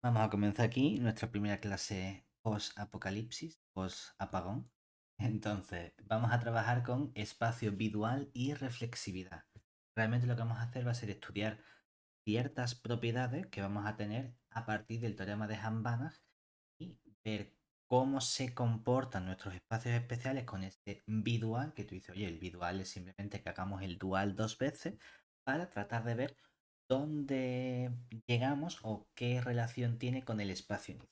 Vamos a comenzar aquí nuestra primera clase post-apocalipsis, post-apagón. Entonces, vamos a trabajar con espacio bidual y reflexividad. Realmente lo que vamos a hacer va a ser estudiar ciertas propiedades que vamos a tener a partir del teorema de Hahn-Banach y ver cómo se comportan nuestros espacios especiales con este bidual, que tú dices, oye, el bidual es simplemente que hagamos el dual dos veces para tratar de ver dónde llegamos o qué relación tiene con el espacio inicial.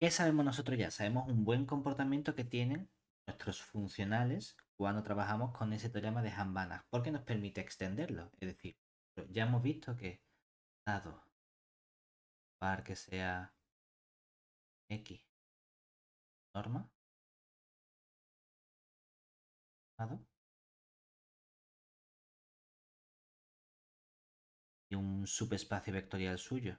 ¿Qué sabemos nosotros ya? Sabemos un buen comportamiento que tienen nuestros funcionales cuando trabajamos con ese teorema de Hahn-Banach, porque nos permite extenderlo. Es decir, ya hemos visto que dado par que sea x norma, dado, y un subespacio vectorial suyo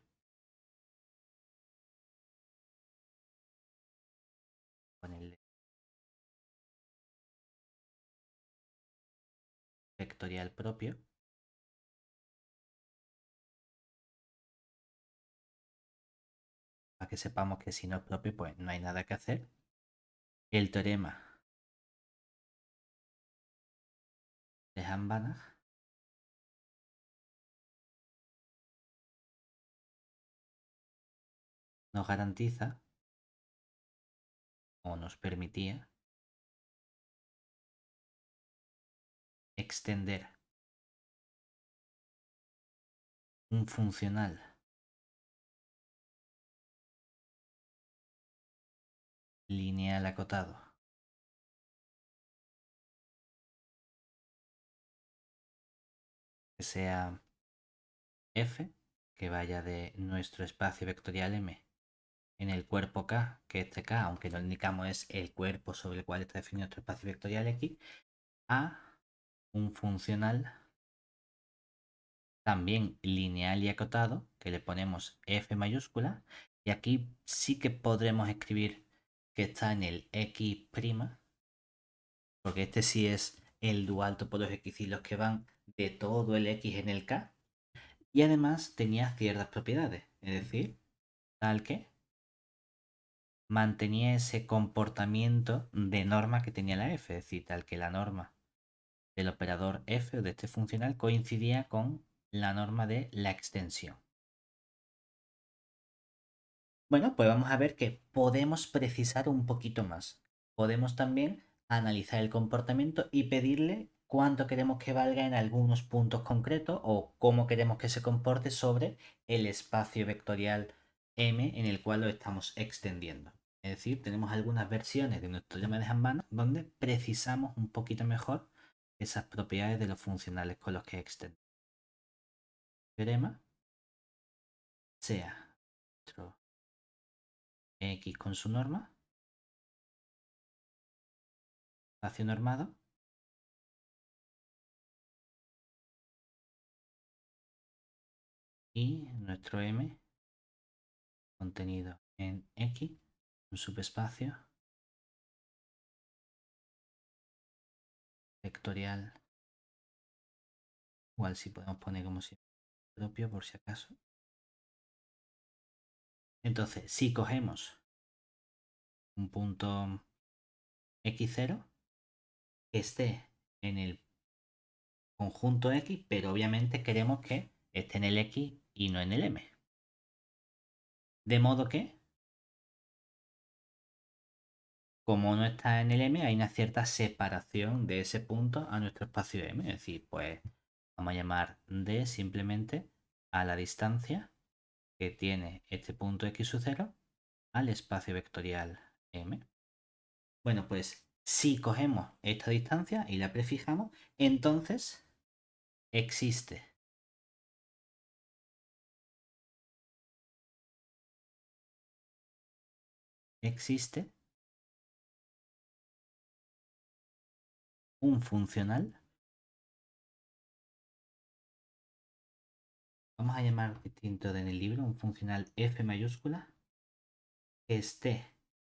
con el vectorial propio, para que sepamos que si no es propio, pues no hay nada que hacer. El teorema de Hahn-Banach nos garantiza o nos permitía extender un funcional lineal acotado que sea f, que vaya de nuestro espacio vectorial m en el cuerpo K, que este K, aunque lo indicamos es el cuerpo sobre el cual está definido nuestro espacio vectorial X, a un funcional también lineal y acotado, que le ponemos f mayúscula, y aquí sí que podremos escribir que está en el X', porque este sí es el dual topológico y los que van de todo el X en el K, y además tenía ciertas propiedades, es decir, tal que mantenía ese comportamiento de norma que tenía la f, es decir, tal que la norma del operador f o de este funcional coincidía con la norma de la extensión. Bueno, pues vamos a ver que podemos precisar un poquito más. Podemos también analizar el comportamiento y pedirle cuánto queremos que valga en algunos puntos concretos o cómo queremos que se comporte sobre el espacio vectorial M en el cual lo estamos extendiendo. Es decir, tenemos algunas versiones de nuestro teorema de Hahn-Banach donde precisamos un poquito mejor esas propiedades de los funcionales con los que extendemos. Teorema sea nuestro X con su norma, espacio normado, y nuestro M contenido en X, un subespacio vectorial, igual si podemos poner como si propio por si acaso. Entonces, si cogemos un punto x0 que esté en el conjunto X, pero obviamente queremos que esté en el X y no en el M. De modo que, como no está en el M, hay una cierta separación de ese punto a nuestro espacio M. Es decir, pues vamos a llamar D simplemente a la distancia que tiene este punto x sub 0 al espacio vectorial M. Bueno, pues si cogemos esta distancia y la prefijamos, entonces existe existe un funcional, vamos a llamar distinto en el libro, un funcional f mayúscula que esté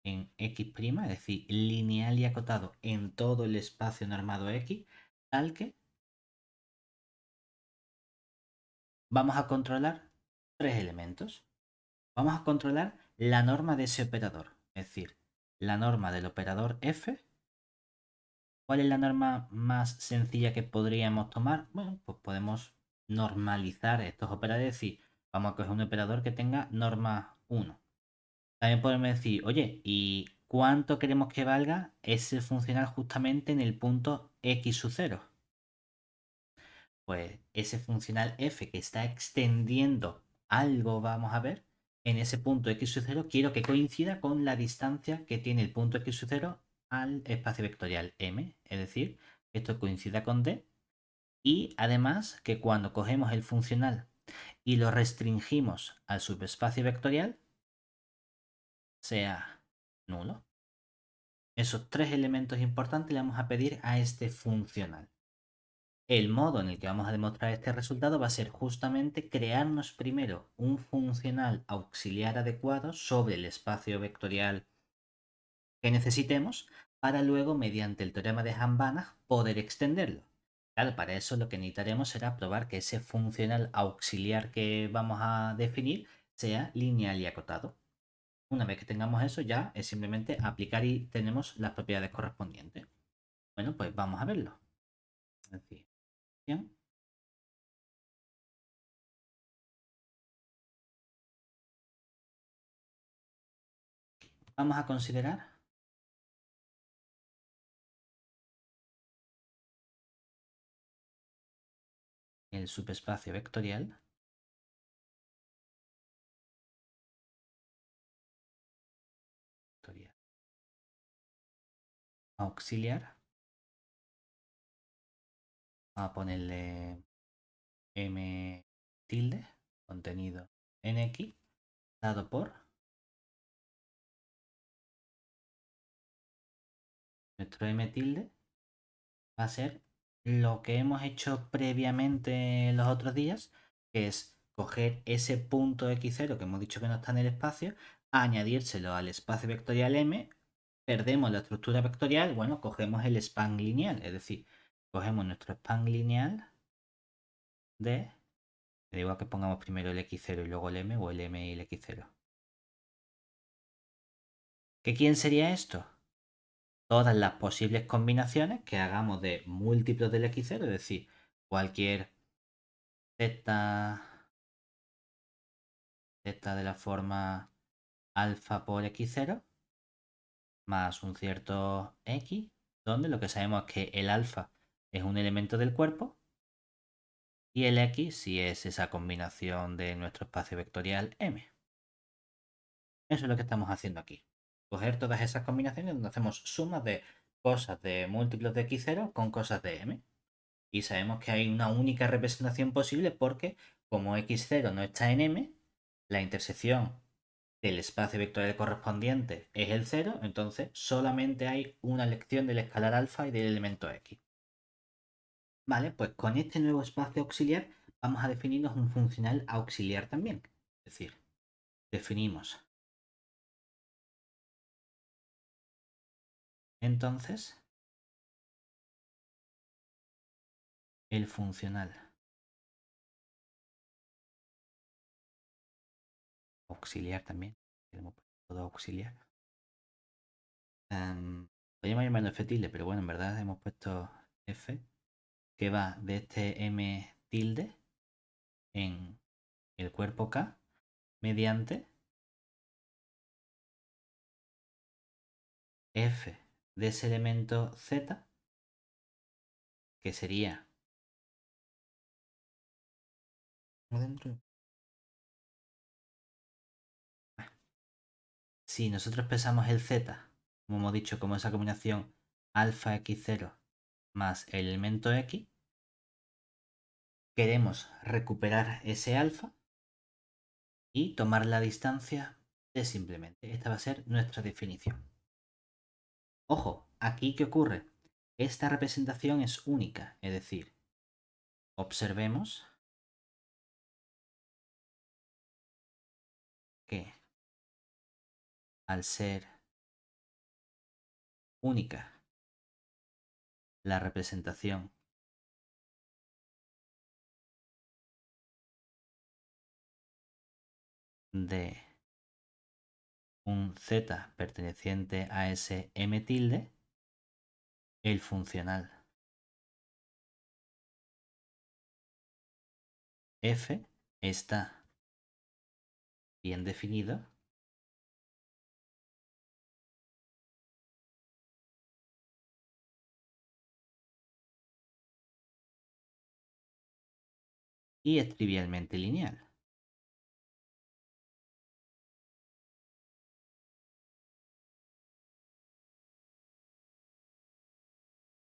en x', es decir, lineal y acotado en todo el espacio normado X, tal que vamos a controlar tres elementos. Vamos a controlar la norma de ese operador, es decir, la norma del operador f. ¿Cuál es la norma más sencilla que podríamos tomar? Bueno, pues podemos normalizar estos operadores, es decir, vamos a coger un operador que tenga norma 1. También podemos decir, oye, ¿y cuánto queremos que valga ese funcional justamente en el punto x sub 0? Pues ese funcional f que está extendiendo algo, vamos a ver, en ese punto x sub 0, quiero que coincida con la distancia que tiene el punto x sub 0 al espacio vectorial m, es decir, que esto coincida con d, y además que cuando cogemos el funcional y lo restringimos al subespacio vectorial, sea nulo. Esos tres elementos importantes le vamos a pedir a este funcional. El modo en el que vamos a demostrar este resultado va a ser justamente crearnos primero un funcional auxiliar adecuado sobre el espacio vectorial que necesitemos para luego, mediante el teorema de Hahn-Banach, poder extenderlo. Claro, para eso lo que necesitaremos será probar que ese funcional auxiliar que vamos a definir sea lineal y acotado. Una vez que tengamos eso, ya es simplemente aplicar y tenemos las propiedades correspondientes. Bueno, pues vamos a verlo. Es decir, bien. Vamos a considerar el subespacio vectorial auxiliar. Vamos a ponerle m tilde, contenido en x, dado por nuestro m tilde va a ser lo que hemos hecho previamente los otros días, que es coger ese punto x0 que hemos dicho que no está en el espacio, añadírselo al espacio vectorial m, perdemos la estructura vectorial, bueno, cogemos el span lineal, es decir, cogemos nuestro span lineal de, me da igual que pongamos primero el x0 y luego el m o el m y el x0. ¿Que quién sería esto? Todas las posibles combinaciones que hagamos de múltiplos del x0, es decir, cualquier z, z de la forma alfa por x0 más un cierto x, donde lo que sabemos es que el alfa es un elemento del cuerpo y el x si es esa combinación de nuestro espacio vectorial m. Eso es lo que estamos haciendo aquí. Coger todas esas combinaciones donde hacemos sumas de cosas de múltiplos de x0 con cosas de m. Y sabemos que hay una única representación posible porque como x0 no está en m, la intersección del espacio vectorial correspondiente es el 0, entonces solamente hay una lección del escalar alfa y del elemento x. Vale, pues con este nuevo espacio auxiliar vamos a definirnos un funcional auxiliar también. Es decir, definimos entonces el funcional auxiliar también. Tenemos todo auxiliar. Podríamos llamarlo f tilde, pero bueno, en verdad hemos puesto f, que va de este m tilde en el cuerpo K mediante f de ese elemento z, que sería dentro. Si nosotros pensamos el z, como hemos dicho, como esa combinación alfa x0 más el elemento x, queremos recuperar ese alfa y tomar la distancia de simplemente. Esta va a ser nuestra definición. Ojo, aquí ¿qué ocurre? Esta representación es única, es decir, observemos que al ser única la representación de un z perteneciente a ese m tilde, el funcional f está bien definido y es trivialmente lineal.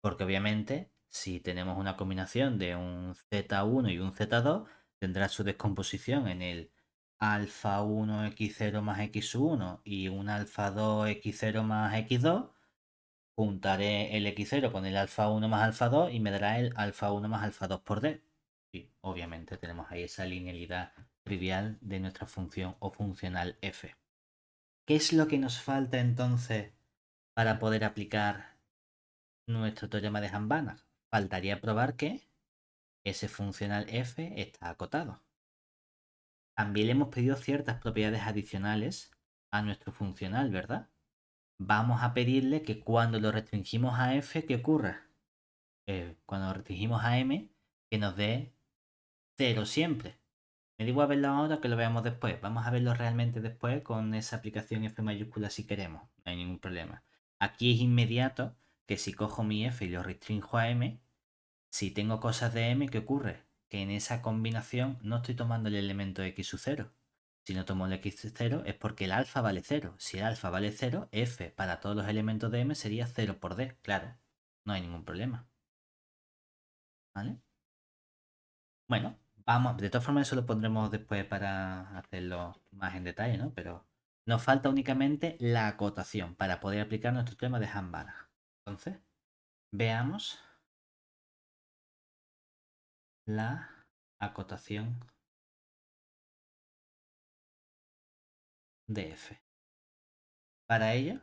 Porque obviamente, si tenemos una combinación de un Z1 y un Z2, tendrá su descomposición en el alfa 1 x0 más x1 y un alfa 2 x0 más x2. Juntaré el x0 con el alfa 1 más alfa 2 y me dará el alfa 1 más alfa 2 por d. Y obviamente tenemos ahí esa linealidad trivial de nuestra función o funcional f. ¿Qué es lo que nos falta entonces para poder aplicar nuestro teorema de Hahn-Banach? Faltaría probar que ese funcional f está acotado. También le hemos pedido ciertas propiedades adicionales a nuestro funcional, ¿verdad? Vamos a pedirle que cuando lo restringimos a f, ¿qué ocurra? Cuando lo restringimos a m, que nos dé 0 siempre. Me da igual verlo ahora que lo veamos después. Vamos a verlo realmente después con esa aplicación f mayúscula si queremos. No hay ningún problema. Aquí es inmediato que si cojo mi f y lo restringo a m, si tengo cosas de m, ¿qué ocurre? Que en esa combinación no estoy tomando el elemento x sub 0. Si no tomo el x sub 0 es porque el alfa vale 0. Si el alfa vale 0, f para todos los elementos de m sería 0 por d. Claro, no hay ningún problema. ¿Vale? Bueno, vamos, de todas formas eso lo pondremos después para hacerlo más en detalle, ¿no? Pero nos falta únicamente la acotación para poder aplicar nuestro tema de Hahn-Banach. Entonces, veamos la acotación de f. Para ello,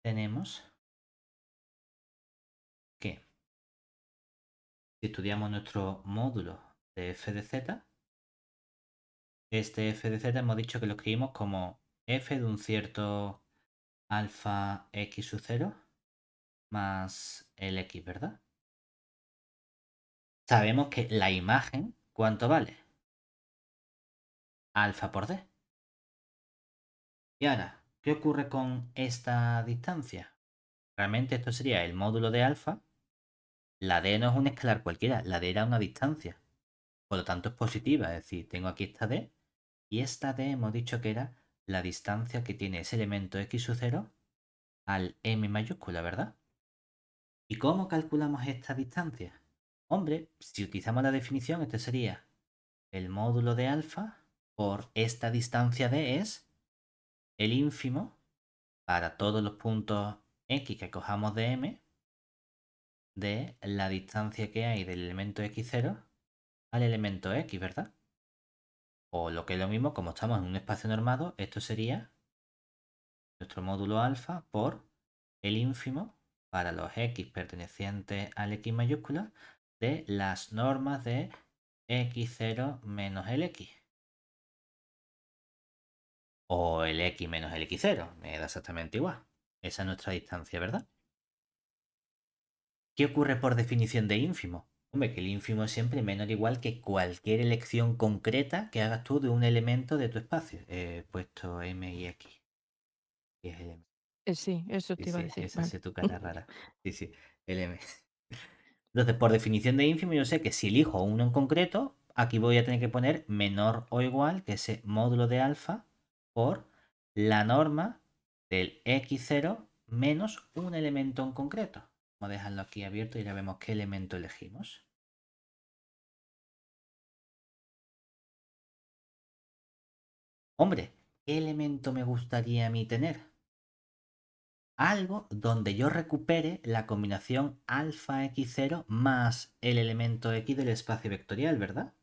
tenemos que, si estudiamos nuestro módulo de f de z, este f de z hemos dicho que lo escribimos como f de un cierto alfa x sub 0 más el x, ¿verdad? Sabemos que la imagen, ¿cuánto vale? Alfa por d. Y ahora, ¿qué ocurre con esta distancia? Realmente esto sería el módulo de alfa. La d no es un escalar cualquiera, la d era una distancia. Por lo tanto es positiva, es decir, tengo aquí esta d y esta d hemos dicho que era la distancia que tiene ese elemento x sub 0 al m mayúscula, ¿verdad? ¿Y cómo calculamos esta distancia? Hombre, si utilizamos la definición, este sería el módulo de alfa por esta distancia d es el ínfimo para todos los puntos x que cojamos de m de la distancia que hay del elemento x0 al elemento x, ¿verdad? O lo que es lo mismo, como estamos en un espacio normado, esto sería nuestro módulo alfa por el ínfimo para los x pertenecientes al x mayúscula de las normas de x0 menos el x. O el x menos el x0, me da exactamente igual. Esa es nuestra distancia, ¿verdad? ¿Qué ocurre por definición de ínfimo? Hombre, que el ínfimo es siempre menor o igual que cualquier elección concreta que hagas tú de un elemento de tu espacio. He puesto m y x. Y es el m. Sí, eso Sí, te iba a sí, decir. esa Vale. es tu cara rara. Sí, sí, el m. Entonces, por definición de ínfimo, yo sé que si elijo uno en concreto, aquí voy a tener que poner menor o igual que ese módulo de alfa por la norma del x0 menos un elemento en concreto. Vamos a dejarlo aquí abierto y ya vemos qué elemento elegimos. Hombre, ¿qué elemento me gustaría a mí tener? Algo donde yo recupere la combinación alfa x0 más el elemento x del espacio vectorial, ¿verdad?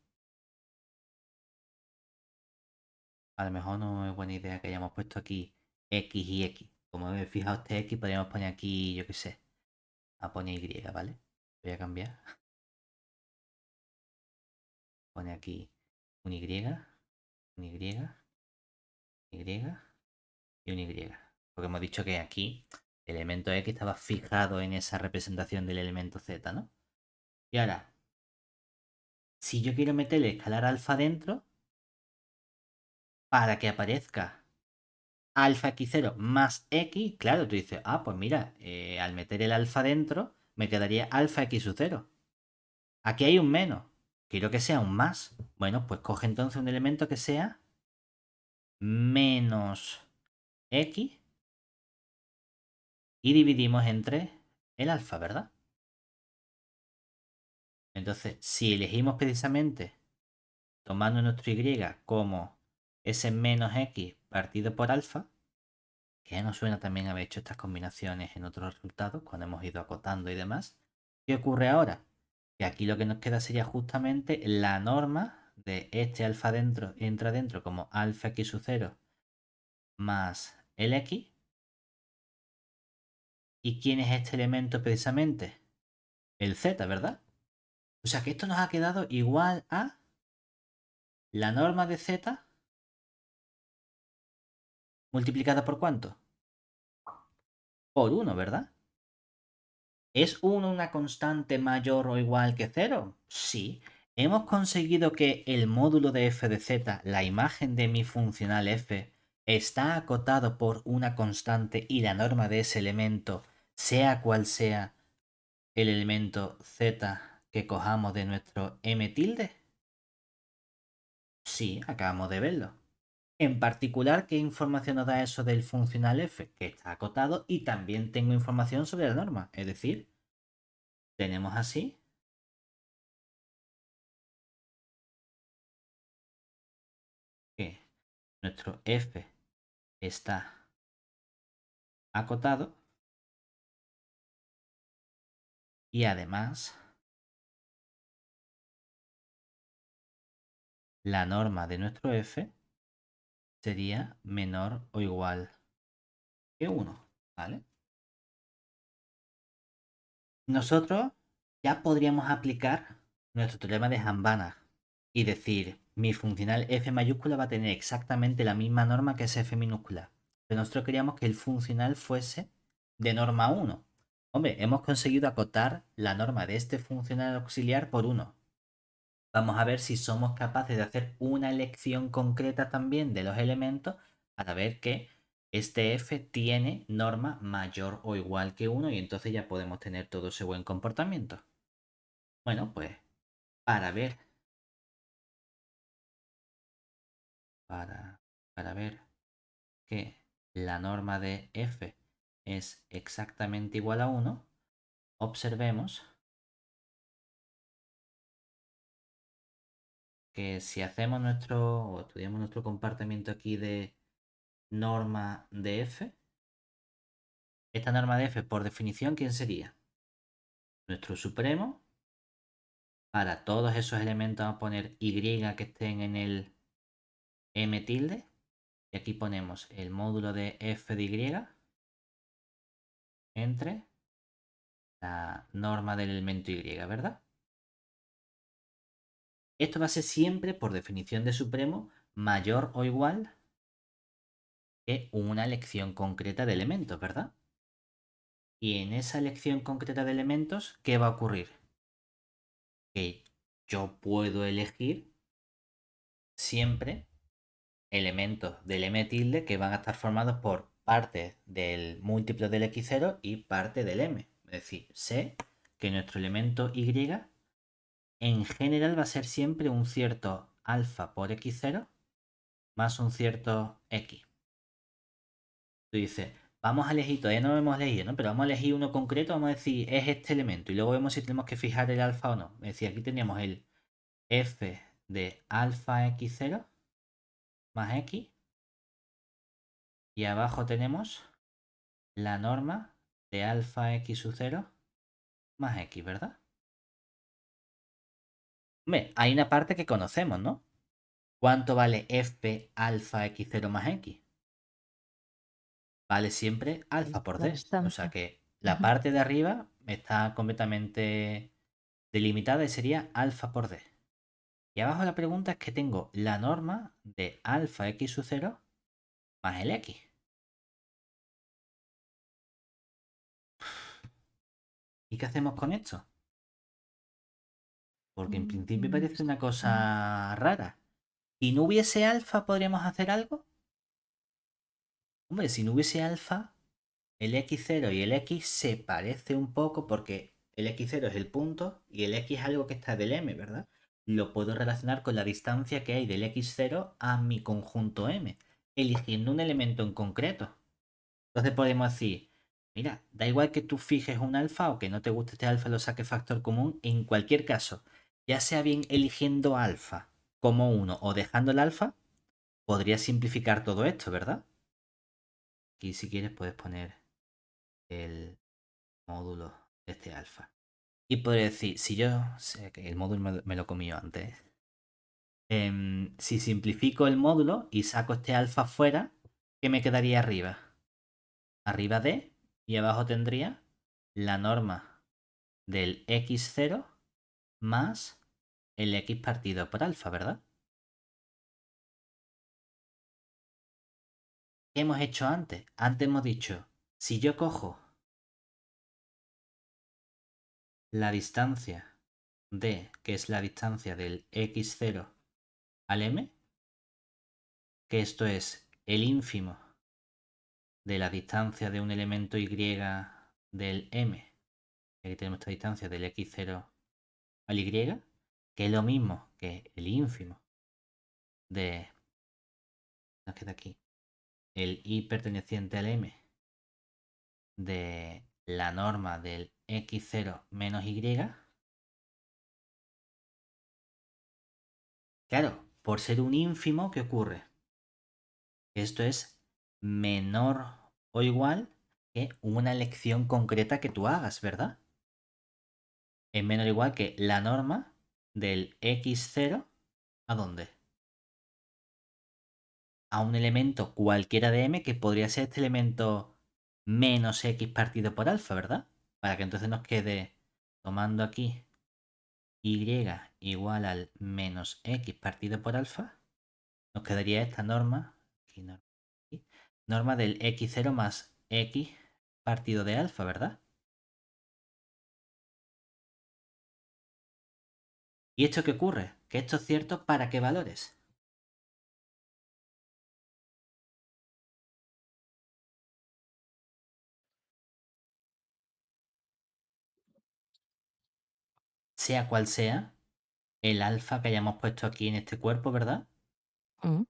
A lo mejor no es buena idea que hayamos puesto aquí x y x. Como he fijado este x, podríamos poner aquí, yo qué sé, a poner y, ¿vale? Voy a cambiar. Pone aquí un y. un Y, Y y un Y. Porque hemos dicho que aquí el elemento X estaba fijado en esa representación del elemento Z, ¿no? Y ahora, si yo quiero meterle escalar alfa dentro, para que aparezca alfa x0 más x, claro, tú dices, ah, pues mira, al meter el alfa dentro, me quedaría alfa x sub 0. Aquí hay un menos. Quiero que sea un más. Bueno, pues coge entonces un elemento que sea menos x y dividimos entre el alfa, ¿verdad? Entonces, si elegimos precisamente tomando nuestro y como ese menos x partido por alfa, que ya nos suena también haber hecho estas combinaciones en otros resultados cuando hemos ido acotando y demás, ¿qué ocurre ahora? Que aquí lo que nos queda sería justamente la norma de este alfa dentro, entra dentro como alfa x sub 0 más el x. ¿Y quién es este elemento precisamente? El z, ¿verdad? O sea que esto nos ha quedado igual a la norma de z multiplicada por ¿cuánto? Por 1, ¿verdad? ¿Es 1 una constante mayor o igual que 0? Sí. Hemos conseguido que el módulo de f de z, la imagen de mi funcional f, está acotado por una constante y la norma de ese elemento, sea cual sea el elemento z que cojamos de nuestro m tilde. Sí, acabamos de verlo. En particular, ¿qué información nos da eso del funcional f? Que está acotado y también tengo información sobre la norma. Es decir, tenemos así que nuestro f está acotado y además la norma de nuestro f sería menor o igual que 1, ¿vale? Nosotros ya podríamos aplicar nuestro teorema de Hambana y decir, mi funcional f mayúscula va a tener exactamente la misma norma que ese f minúscula. Pero nosotros queríamos que el funcional fuese de norma 1. Hombre, hemos conseguido acotar la norma de este funcional auxiliar por 1. Vamos a ver si somos capaces de hacer una elección concreta también de los elementos para ver que este f tiene norma mayor o igual que 1 y entonces ya podemos tener todo ese buen comportamiento. Bueno, pues para ver, para ver que la norma de f es exactamente igual a 1, observemos que si hacemos nuestro o estudiamos nuestro comportamiento aquí de norma de f, esta norma de f por definición, ¿quién sería? Nuestro supremo. Para todos esos elementos vamos a poner y que estén en el m tilde. Y aquí ponemos el módulo de f de y entre la norma del elemento y, ¿verdad? Esto va a ser siempre, por definición de supremo, mayor o igual que una elección concreta de elementos, ¿verdad? Y en esa elección concreta de elementos, ¿qué va a ocurrir? Que yo puedo elegir siempre elementos del m tilde que van a estar formados por parte del múltiplo del x0 y parte del m. Es decir, sé que nuestro elemento y en general va a ser siempre un cierto alfa por x0 más un cierto x. Tú dices, vamos a elegir, todavía no lo hemos elegido, ¿no? Pero vamos a elegir uno concreto, vamos a decir, es este elemento y luego vemos si tenemos que fijar el alfa o no. Es decir, aquí teníamos el f de alfa x0 más x y abajo tenemos la norma de alfa x sub 0 más x, ¿verdad? Hombre, hay una parte que conocemos, ¿no? ¿Cuánto vale f alfa x0 más x? Vale siempre alfa por La d. O sea distancia. que la Ujú. parte de arriba está completamente delimitada y sería alfa por d. Y abajo la pregunta es que tengo la norma de alfa x sub 0 más el x. ¿Y qué hacemos con esto? Porque en principio parece una cosa rara. Si no hubiese alfa, ¿podríamos hacer algo? Hombre, si no hubiese alfa, el x0 y el x se parece un poco porque el x0 es el punto y el x es algo que está del m, ¿verdad? Lo puedo relacionar con la distancia que hay del x0 a mi conjunto m, eligiendo un elemento en concreto. Entonces podemos decir, mira, da igual que tú fijes un alfa o que no te guste este alfa, lo saques factor común, en cualquier caso, ya sea bien eligiendo alfa como uno o dejando el alfa, podrías simplificar todo esto, ¿verdad? Aquí si quieres puedes poner el módulo de este alfa. Y podría decir, si yo, sé que el módulo me lo comí yo antes, si simplifico el módulo y saco este alfa fuera, ¿qué me quedaría arriba? Arriba de, y abajo tendría la norma del x0 más el x partido por alfa, ¿verdad? ¿Qué hemos hecho antes? Antes hemos dicho, si yo cojo la distancia d, que es la distancia del x0 al m, que esto es el ínfimo de la distancia de un elemento y del m, aquí tenemos esta distancia del x0 al y, que es lo mismo que el ínfimo de, nos queda aquí, el y perteneciente al m de la norma del x0 menos y. Claro, por ser un ínfimo, ¿qué ocurre? Esto es menor o igual que una elección concreta que tú hagas, ¿verdad? Es menor o igual que la norma del x0, ¿a dónde? A un elemento cualquiera de m que podría ser este elemento menos x partido por alfa, ¿verdad? Para que entonces nos quede, tomando aquí y igual al menos x partido por alfa, nos quedaría esta norma, aquí, norma del x0 más x partido de alfa, ¿verdad? ¿Y esto qué ocurre? Que esto es cierto para qué valores. Sea cual sea el alfa que hayamos puesto aquí en este cuerpo, ¿verdad? Mm.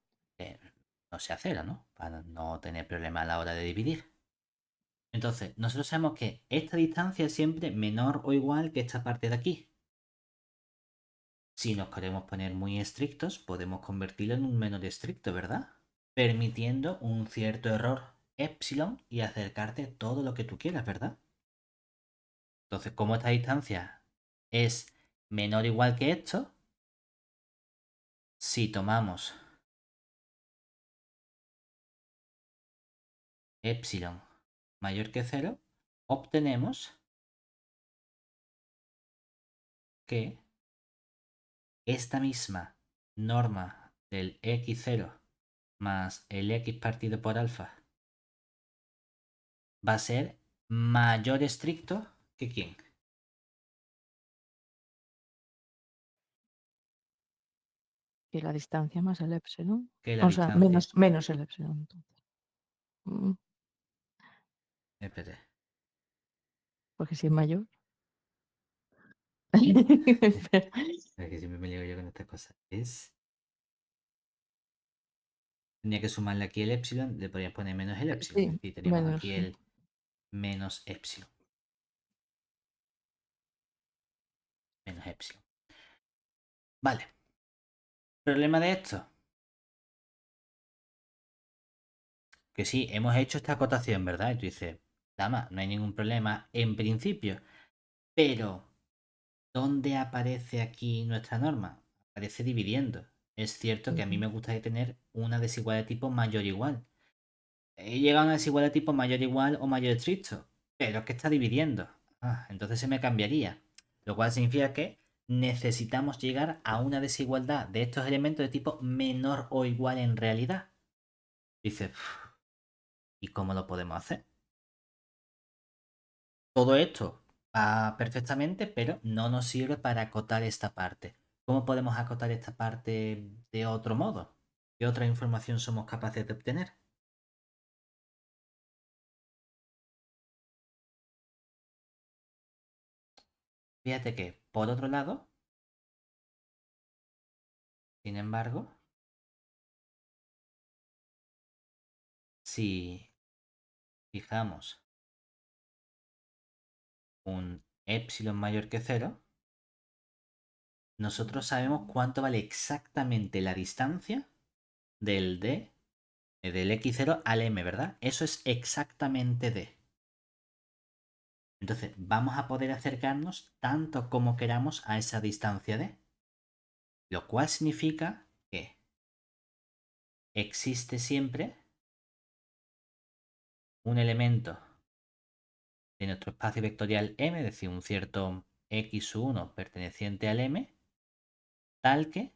No sea cero, ¿no? Para no tener problema a la hora de dividir. Entonces, nosotros sabemos que esta distancia es siempre menor o igual que esta parte de aquí. Si nos queremos poner muy estrictos, podemos convertirlo en un menor estricto, ¿verdad? Permitiendo un cierto error epsilon y acercarte todo lo que tú quieras, ¿verdad? Entonces, como esta distancia es menor o igual que esto, si tomamos epsilon mayor que 0, obtenemos que esta misma norma del x0 más el x partido por alfa va a ser mayor estricto que ¿quién? Y la distancia más el epsilon. Que la O sea, distancia. menos el epsilon, entonces. Mm, Espérate. Porque si es mayor. Es que siempre me lío yo con estas cosas. Tenía que sumarle aquí el epsilon, le podríamos poner menos el epsilon. Es Sí, decir, teníamos menos. aquí el menos epsilon. Menos epsilon. Vale. Problema de esto. Que sí, hemos hecho esta acotación, ¿verdad? Y tú dices, dama, no hay ningún problema en principio. Pero, ¿dónde aparece aquí nuestra norma? Aparece dividiendo. Es cierto que a mí me gustaría tener una desigualdad de tipo mayor o igual. He llegado a una desigualdad de tipo mayor o igual o mayor estricto. Pero es que está dividiendo. Entonces se me cambiaría. Lo cual significa que necesitamos llegar a una desigualdad de estos elementos de tipo menor o igual en realidad. Dice, ¿y cómo lo podemos hacer? Todo esto va perfectamente, pero no nos sirve para acotar esta parte. ¿Cómo podemos acotar esta parte de otro modo? ¿Qué otra información somos capaces de obtener? Fíjate que, por otro lado, sin embargo, si fijamos un epsilon mayor que cero, nosotros sabemos cuánto vale exactamente la distancia del d, del x0 al m, ¿verdad? Eso es exactamente d. Entonces, vamos a poder acercarnos tanto como queramos a esa distancia d. Lo cual significa que existe siempre un elemento de nuestro espacio vectorial m, es decir, un cierto x1 perteneciente al m, tal que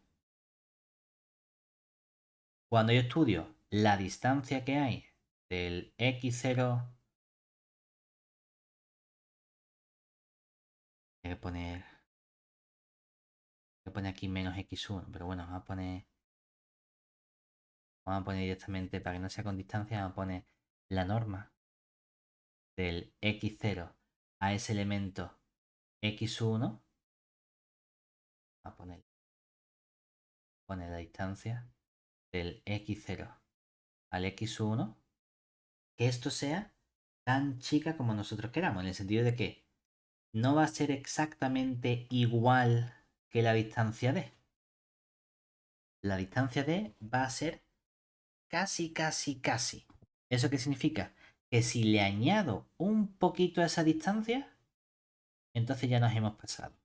cuando yo estudio la distancia que hay del x0, voy a poner aquí menos x1, pero bueno, vamos a poner directamente, para que no sea con distancia, vamos a poner la norma del x0 a ese elemento x1, a poner la distancia del x0 al x1, que esto sea tan chica como nosotros queramos, en el sentido de que no va a ser exactamente igual que la distancia d. La distancia d va a ser casi, casi, casi. ¿Eso qué significa? Que si le añado un poquito a esa distancia, entonces ya nos hemos pasado.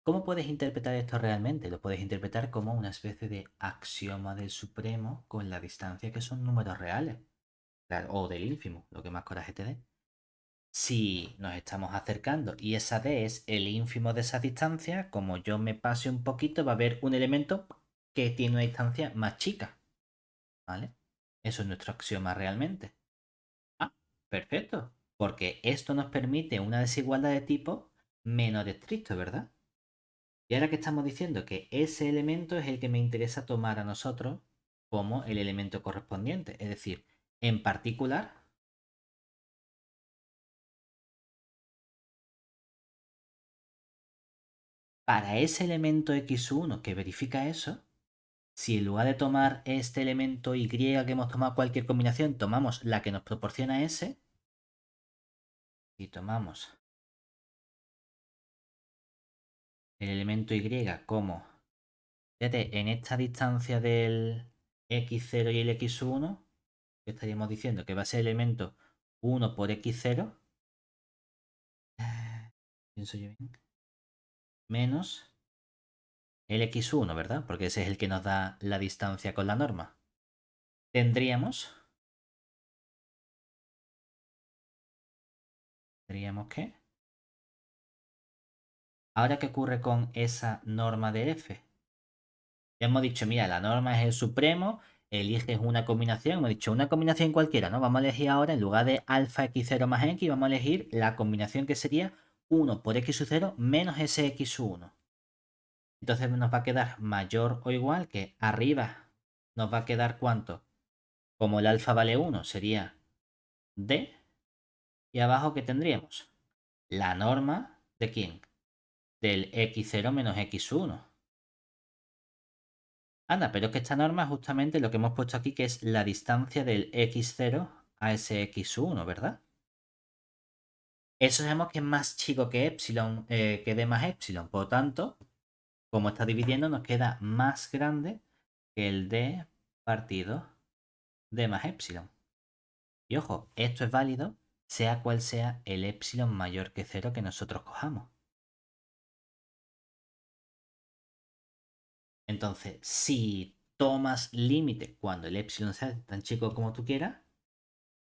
¿Cómo puedes interpretar esto realmente? Lo puedes interpretar como una especie de axioma del supremo con la distancia que son números reales. Claro, o del ínfimo, lo que más coraje te dé. Si nos estamos acercando y esa d es el ínfimo de esa distancia, como yo me pase un poquito, va a haber un elemento que tiene una distancia más chica. ¿Vale? Eso es nuestro axioma realmente. Ah, perfecto. Porque esto nos permite una desigualdad de tipo menos estricto, ¿verdad? Y ahora que estamos diciendo que ese elemento es el que me interesa tomar a nosotros como el elemento correspondiente. Es decir, en particular, para ese elemento x1 que verifica eso, si en lugar de tomar este elemento y que hemos tomado cualquier combinación, tomamos la que nos proporciona ese, y tomamos el elemento y como, fíjate, en esta distancia del x0 y el x1, que estaríamos diciendo que va a ser el elemento 1 por x0, pienso yo bien, menos el x1, ¿verdad? Porque ese es el que nos da la distancia con la norma. Tendríamos que, ahora qué ocurre con esa norma de f. Ya hemos dicho, mira, la norma es el supremo, eliges una combinación, hemos dicho una combinación cualquiera, ¿no? Vamos a elegir ahora, en lugar de alfa x0 más x, vamos a elegir la combinación que sería 1 por x0 menos ese x1. Entonces nos va a quedar mayor o igual que arriba nos va a quedar ¿cuánto? Como el alfa vale 1, sería d, y abajo ¿qué tendríamos? La norma de quién? Del x0 menos x1. Anda, pero es que esta norma es justamente lo que hemos puesto aquí, que es la distancia del x0 a ese x1, ¿verdad? Eso sabemos que es más chico que epsilon, que d más epsilon. Por lo tanto, como está dividiendo, nos queda más grande que el d partido d más epsilon. Y ojo, esto es válido sea cual sea el epsilon mayor que cero que nosotros cojamos. Entonces, si tomas límite cuando el epsilon sea tan chico como tú quieras,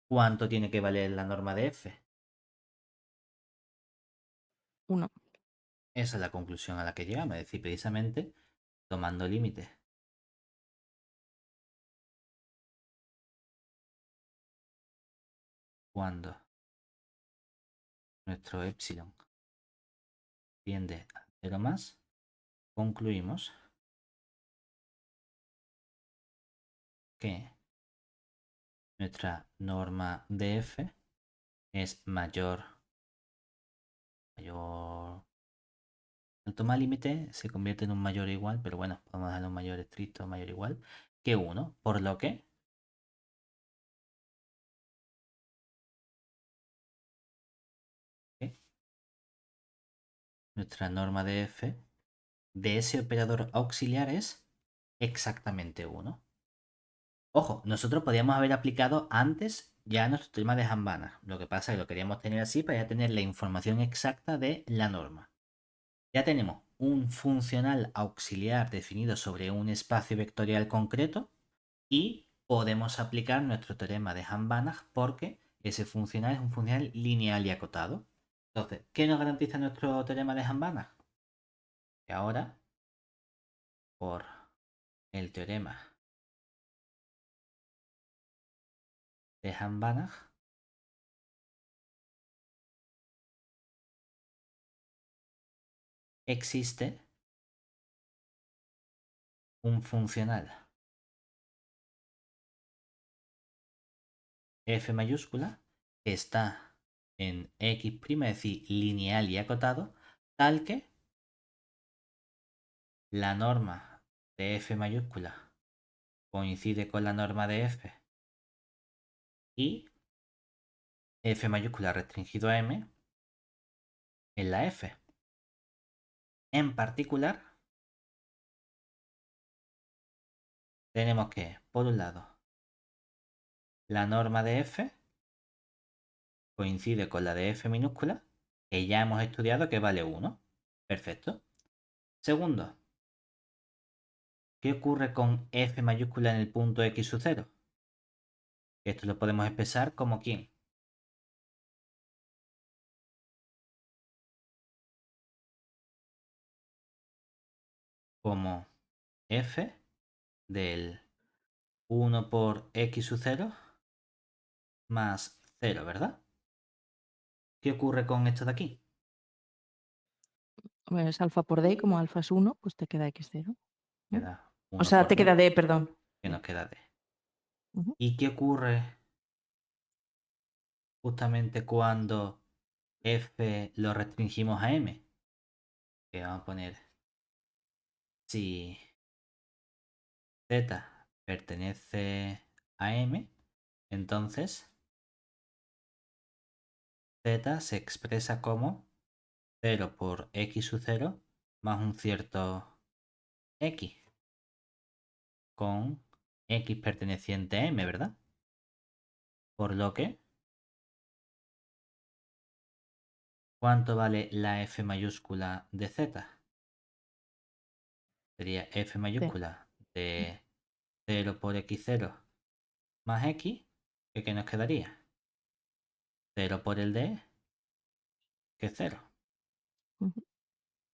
¿cuánto tiene que valer la norma de f? 1. Esa es la conclusión a la que llegamos, es decir, precisamente tomando límite cuando nuestro epsilon tiende a 0 más, concluimos que nuestra norma de f es mayor. Al tomar límite se convierte en un mayor o igual, pero bueno, podemos dejarlo un mayor estricto, mayor o igual que 1, por lo que ¿qué? Nuestra norma de f de ese operador auxiliar es exactamente 1. Ojo, nosotros podíamos haber aplicado antes ya nuestro tema de Hambana. Lo que pasa es que lo queríamos tener así para ya tener la información exacta de la norma. Ya tenemos un funcional auxiliar definido sobre un espacio vectorial concreto y podemos aplicar nuestro teorema de Hahn-Banach porque ese funcional es un funcional lineal y acotado. Entonces, ¿qué nos garantiza nuestro teorema de Hahn-Banach? Que ahora, por el teorema de Hahn-Banach, existe un funcional f mayúscula que está en x', es decir, lineal y acotado, tal que la norma de f mayúscula coincide con la norma de f y f mayúscula restringido a m en la f. En particular, tenemos que, por un lado, la norma de f coincide con la de f minúscula, que ya hemos estudiado que vale 1. Perfecto. Segundo, ¿qué ocurre con f mayúscula en el punto x sub 0? Esto lo podemos expresar como ¿quién? Como f del 1 por x sub 0 más 0, ¿verdad? ¿Qué ocurre con esto de aquí? Bueno, es alfa por d, como alfa es 1, pues te queda x0. ¿No? Queda O 1 sea, por te queda d, d, perdón. que nos queda d. Ujú. ¿Y qué ocurre justamente cuando f lo restringimos a m? Que vamos a poner si z pertenece a m, entonces z se expresa como 0 por x sub 0 más un cierto x, con x perteneciente a m, ¿verdad? Por lo que, ¿cuánto vale la f mayúscula de z? Sería f D. mayúscula de 0 por x0 más x, que ¿qué nos quedaría? 0 por el d, que es 0. Ujú.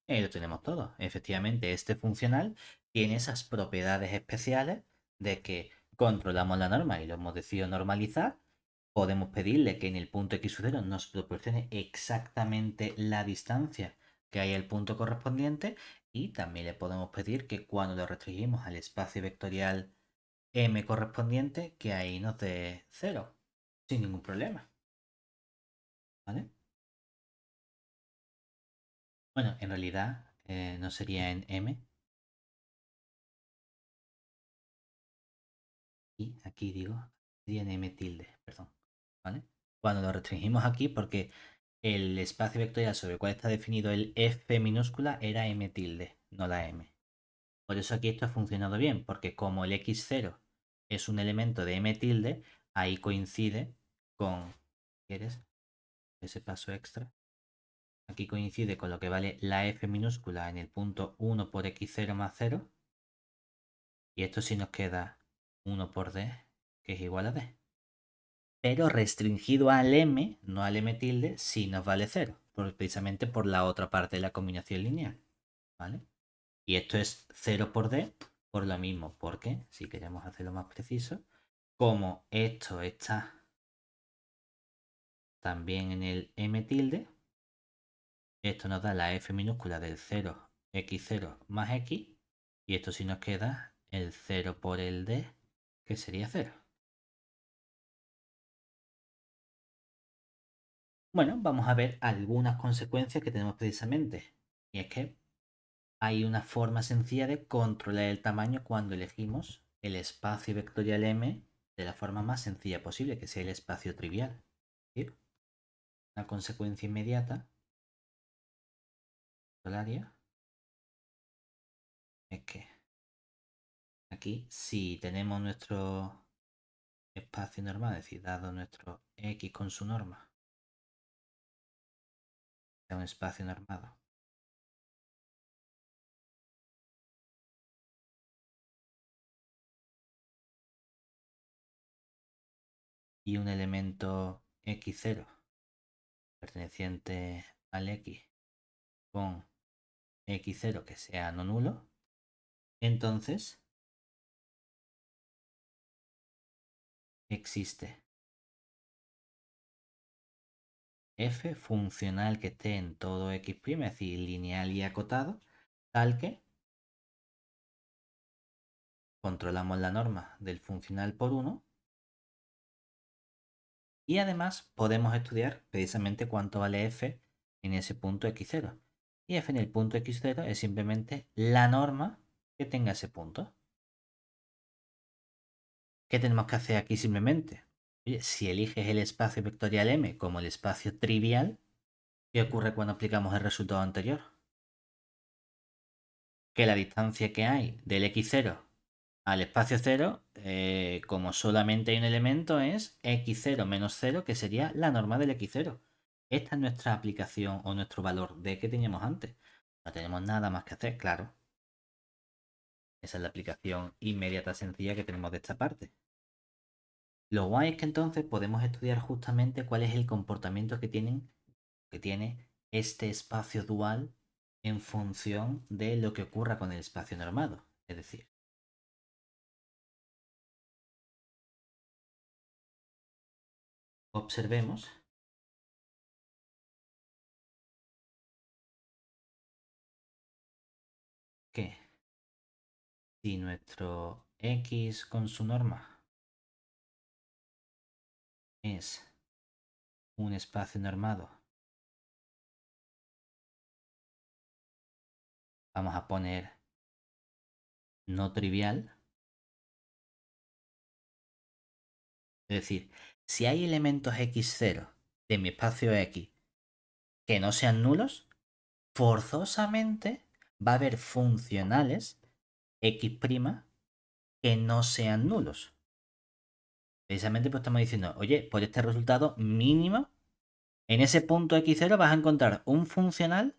Ahí lo tenemos todo. Efectivamente, este funcional tiene esas propiedades especiales de que controlamos la norma y lo hemos decidido normalizar. Podemos pedirle que en el punto x0 nos proporcione exactamente la distancia que hay al punto correspondiente y también le podemos pedir que cuando lo restringimos al espacio vectorial m correspondiente, que ahí nos dé 0, sin ningún problema. ¿Vale? Bueno, en realidad no sería en m, y aquí digo, sería en m tilde, perdón. ¿Vale? Cuando lo restringimos aquí, porque el espacio vectorial sobre el cual está definido el f minúscula era m tilde, no la m. Por eso aquí esto ha funcionado bien, porque como el x0 es un elemento de m tilde, ahí coincide con, ¿quieres? Ese paso extra. Aquí coincide con lo que vale la f minúscula en el punto 1 por x0 más 0. Y esto sí nos queda 1 por d, que es igual a d. Pero restringido al m, no al m tilde, sí nos vale 0. precisamente por la otra parte de la combinación lineal, ¿vale? Y esto es 0 por D por lo mismo, porque si queremos hacerlo más preciso, como esto está también en el M tilde, esto nos da la F minúscula del 0, x0 más x, y esto sí nos queda el 0 por el D, que sería 0. Bueno, vamos a ver algunas consecuencias que tenemos precisamente. Y es que hay una forma sencilla de controlar el tamaño cuando elegimos el espacio vectorial M de la forma más sencilla posible, que sea el espacio trivial. ¿Sí? Una consecuencia inmediata del área es que aquí, si tenemos nuestro espacio normal, es decir, dado nuestro X con su norma, sea un espacio normado, y un elemento x0 perteneciente al X con x0 que sea no nulo, entonces existe f funcional que esté en todo x', es decir, lineal y acotado, tal que controlamos la norma del funcional por 1 y además podemos estudiar precisamente cuánto vale f en ese punto x0. Y f en el punto x0 es simplemente la norma que tenga ese punto. ¿Qué tenemos que hacer aquí simplemente? Oye, si eliges el espacio vectorial M como el espacio trivial, ¿qué ocurre cuando aplicamos el resultado anterior? Que la distancia que hay del x0 al espacio 0, como solamente hay un elemento, es x0 menos 0, que sería la norma del x0. Esta es nuestra aplicación o nuestro valor de que teníamos antes. No tenemos nada más que hacer, claro. Esa es la aplicación inmediata sencilla que tenemos de esta parte. Lo guay es que entonces podemos estudiar justamente cuál es el comportamiento que tiene este espacio dual en función de lo que ocurra con el espacio normado. Es decir, observemos que si nuestro X con su norma es un espacio normado, vamos a poner no trivial. Es decir, si hay elementos x0 de mi espacio X que no sean nulos, forzosamente va a haber funcionales x' que no sean nulos. Precisamente pues estamos diciendo, oye, por este resultado mínimo, en ese punto x0 vas a encontrar un funcional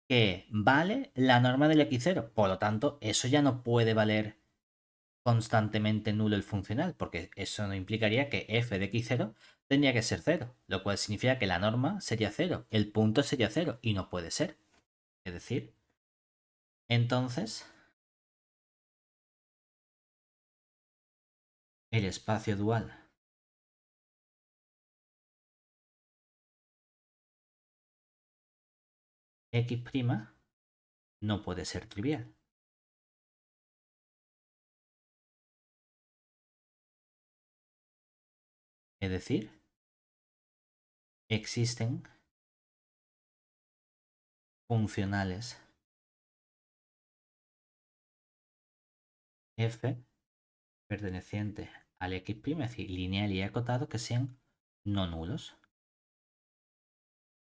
que vale la norma del x0. Por lo tanto, eso ya no puede valer constantemente nulo el funcional, porque eso no implicaría que f de x0 tendría que ser 0, lo cual significa que la norma sería 0, el punto sería 0 y no puede ser. Es decir, entonces, el espacio dual x' no puede ser trivial. Es decir, existen funcionales f pertenecientes al x', es decir, lineal y acotado, que sean no nulos.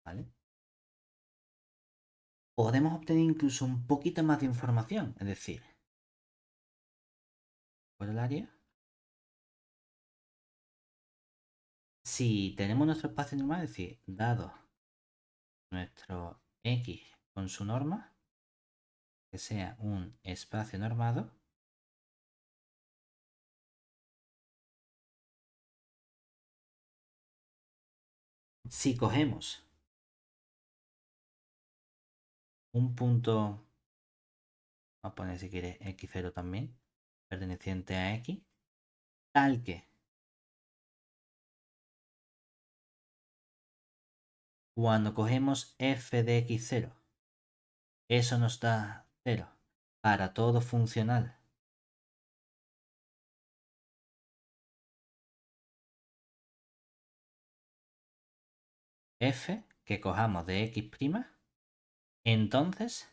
¿Vale? Podemos obtener incluso un poquito más de información, es decir, por el área, si tenemos nuestro espacio normal, es decir, dado nuestro X con su norma, que sea un espacio normado, si cogemos un punto, vamos a poner si quieres x0 también, perteneciente a x, tal que cuando cogemos f de x0, eso nos da 0 para todo funcional f que cojamos de x', entonces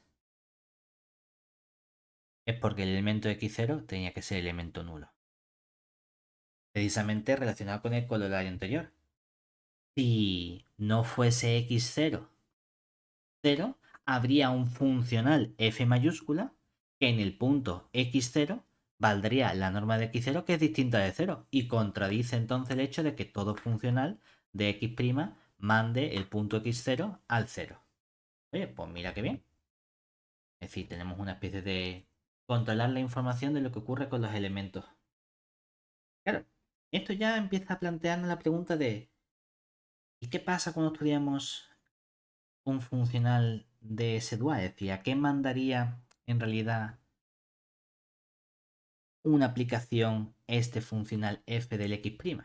es porque el elemento x0 tenía que ser elemento nulo. Precisamente relacionado con el corolario anterior. Si no fuese x0, 0, habría un funcional f mayúscula que en el punto x0 valdría la norma de x0 que es distinta de 0 y contradice entonces el hecho de que todo funcional de x' mande el punto x0 al 0. Oye, pues mira qué bien. Es decir, tenemos una especie de controlar la información de lo que ocurre con los elementos. Claro, esto ya empieza a plantearnos la pregunta de ¿y qué pasa cuando estudiamos un funcional de ese dual? Es decir, ¿a qué mandaría en realidad una aplicación este funcional f del x'?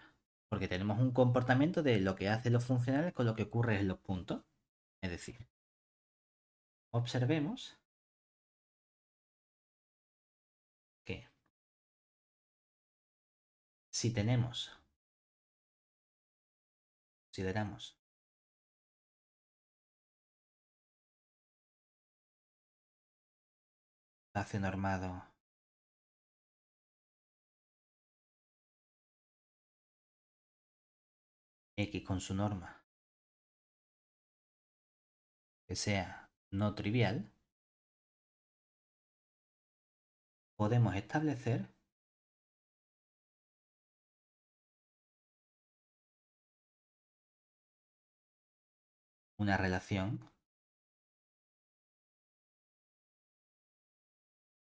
Porque tenemos un comportamiento de lo que hacen los funcionales con lo que ocurre en los puntos. Es decir, observemos que si consideramos espacio normado x con su norma que sea no trivial, podemos establecer una relación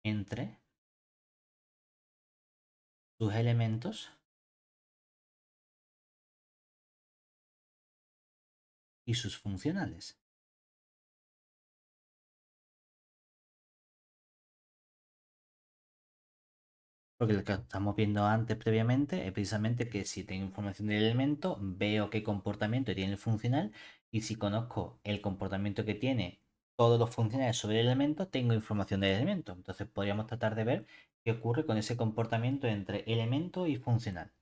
entre sus elementos y sus funcionales. Porque lo que estamos viendo antes previamente es precisamente que si tengo información del elemento, veo qué comportamiento tiene el funcional y si conozco el comportamiento que tiene todos los funcionales sobre el elemento, tengo información del elemento. Entonces podríamos tratar de ver qué ocurre con ese comportamiento entre elemento y funcional.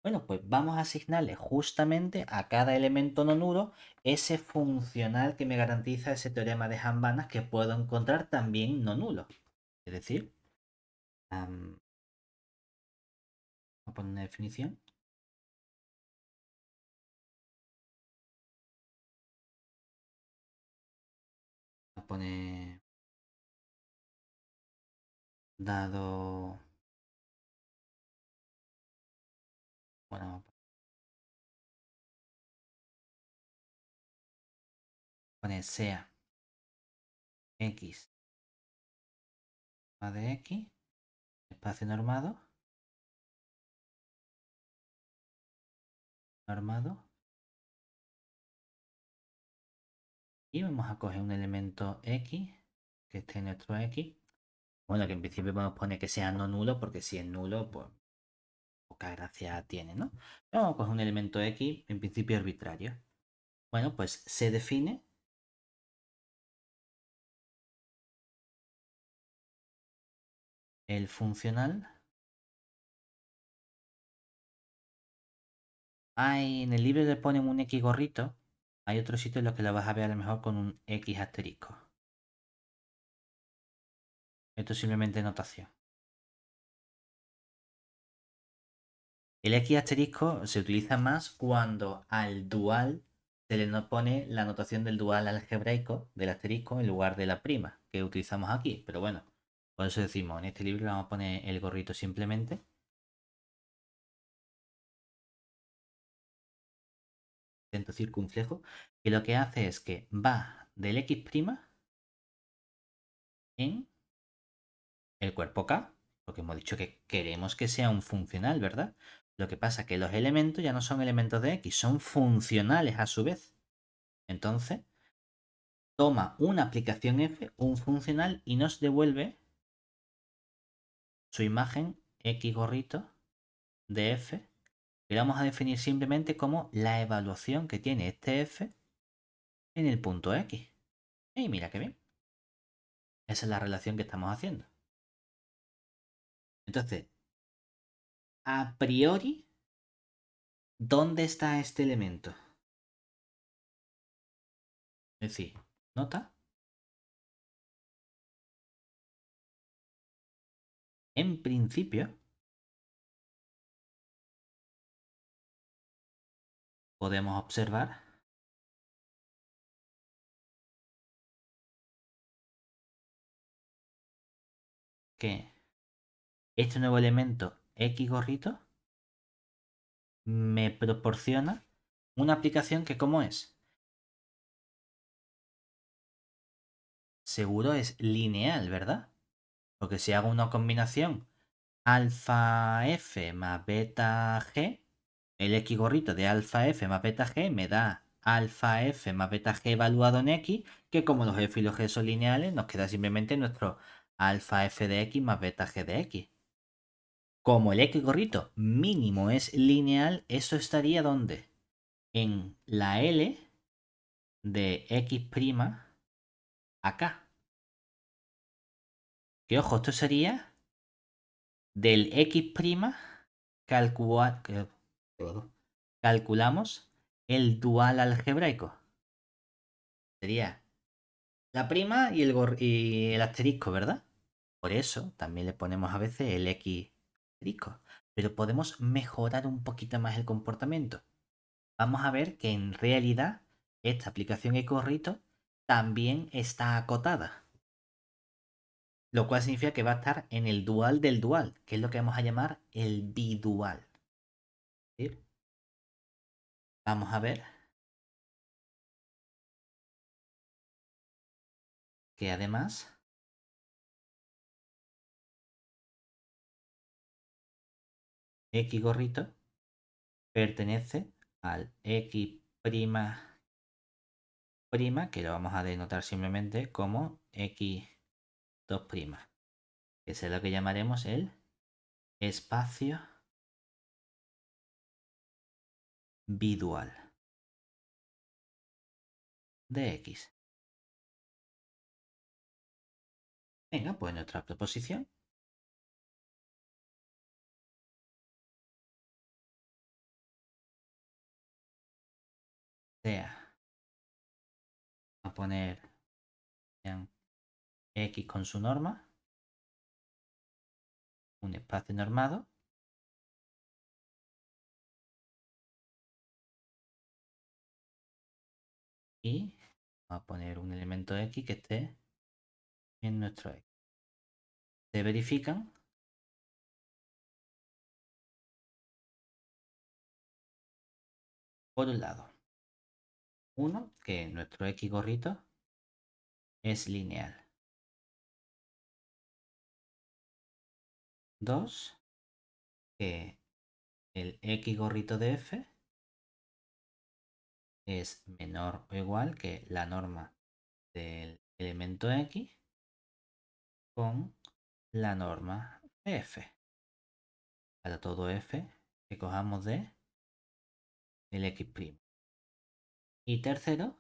Bueno, pues vamos a asignarle justamente a cada elemento no nulo ese funcional que me garantiza ese teorema de Hahn-Banach que puedo encontrar también no nulo. Es decir, voy a poner una definición. Voy a poner dado. Bueno, poner sea x más de x, espacio normado, y vamos a coger un elemento x, que esté en nuestro x. Bueno, que en principio podemos poner que sea no nulo, porque si es nulo, pues poca gracia tiene, ¿no? Pero vamos a coger un elemento x, en principio arbitrario. Bueno, pues se define el funcional. En el libro le ponen un x gorrito. Hay otro sitio en los que lo vas a ver a lo mejor con un x asterisco. Esto es simplemente notación. El X asterisco se utiliza más cuando al dual se le pone la notación del dual algebraico del asterisco en lugar de la prima que utilizamos aquí. Pero bueno, por eso decimos, en este libro le vamos a poner el gorrito simplemente. Acento circunflejo, que lo que hace es que va del X' en el cuerpo K, porque hemos dicho que queremos que sea un funcional, ¿verdad? Lo que pasa es que los elementos ya no son elementos de X, son funcionales a su vez. Entonces, toma una aplicación f, un funcional, y nos devuelve su imagen x gorrito de f, que vamos a definir simplemente como la evaluación que tiene este f en el punto x. Y mira qué bien. Esa es la relación que estamos haciendo. Entonces, a priori, ¿dónde está este elemento? Es decir, nota. En principio, podemos observar que este nuevo elemento x gorrito me proporciona una aplicación que, ¿cómo es? Seguro es lineal, ¿verdad? Porque si hago una combinación alfa f más beta g, el x gorrito de alfa f más beta g me da alfa f más beta g evaluado en x, que como los f y los g son lineales, nos queda simplemente nuestro alfa f de x más beta g de x. Como el x gorrito mínimo es lineal, eso estaría ¿dónde? En la L de x' acá. Que ojo, esto sería del x' calculamos el dual algebraico. Sería la prima y y el asterisco, ¿verdad? Por eso también le ponemos a veces el x asterisco. Pero podemos mejorar un poquito más el comportamiento. Vamos a ver que en realidad esta aplicación ecorrito también está acotada. Lo cual significa que va a estar en el dual del dual, que es lo que vamos a llamar el bidual. ¿Sí? Vamos a ver que además x gorrito pertenece al x prima, que lo vamos a denotar simplemente como x2', que es lo que llamaremos el espacio bidual de x. Venga, pues nuestra proposición sea, a poner x con su norma, un espacio normado, y vamos a poner un elemento x que esté en nuestro x. Se verifican por un lado, uno, que nuestro x gorrito es lineal. Dos, que el x gorrito de f es menor o igual que la norma del elemento x con la norma de f. Para todo f que cojamos de el x'. Y tercero,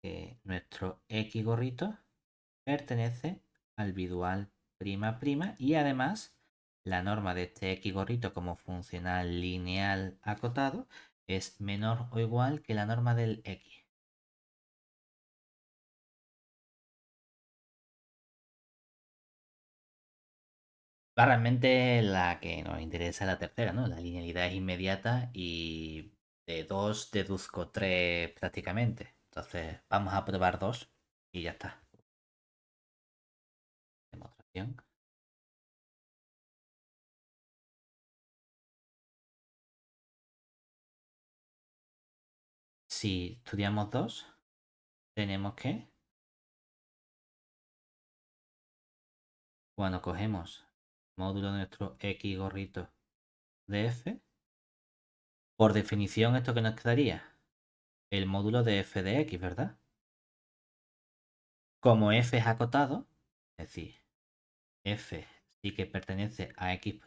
que nuestro x gorrito pertenece al bidual prima prima, y además la norma de este x gorrito como funcional lineal acotado es menor o igual que la norma del x. Realmente la que nos interesa es la tercera, ¿no? La linealidad es inmediata y de 2 deduzco 3 prácticamente. Entonces vamos a probar 2 y ya está. Demostración. Si estudiamos 2, tenemos que, cuando cogemos módulo de nuestro x gorrito de f, por definición, ¿esto que nos quedaría? El módulo de f de x, ¿verdad? Como f es acotado, es decir, f sí que pertenece a x',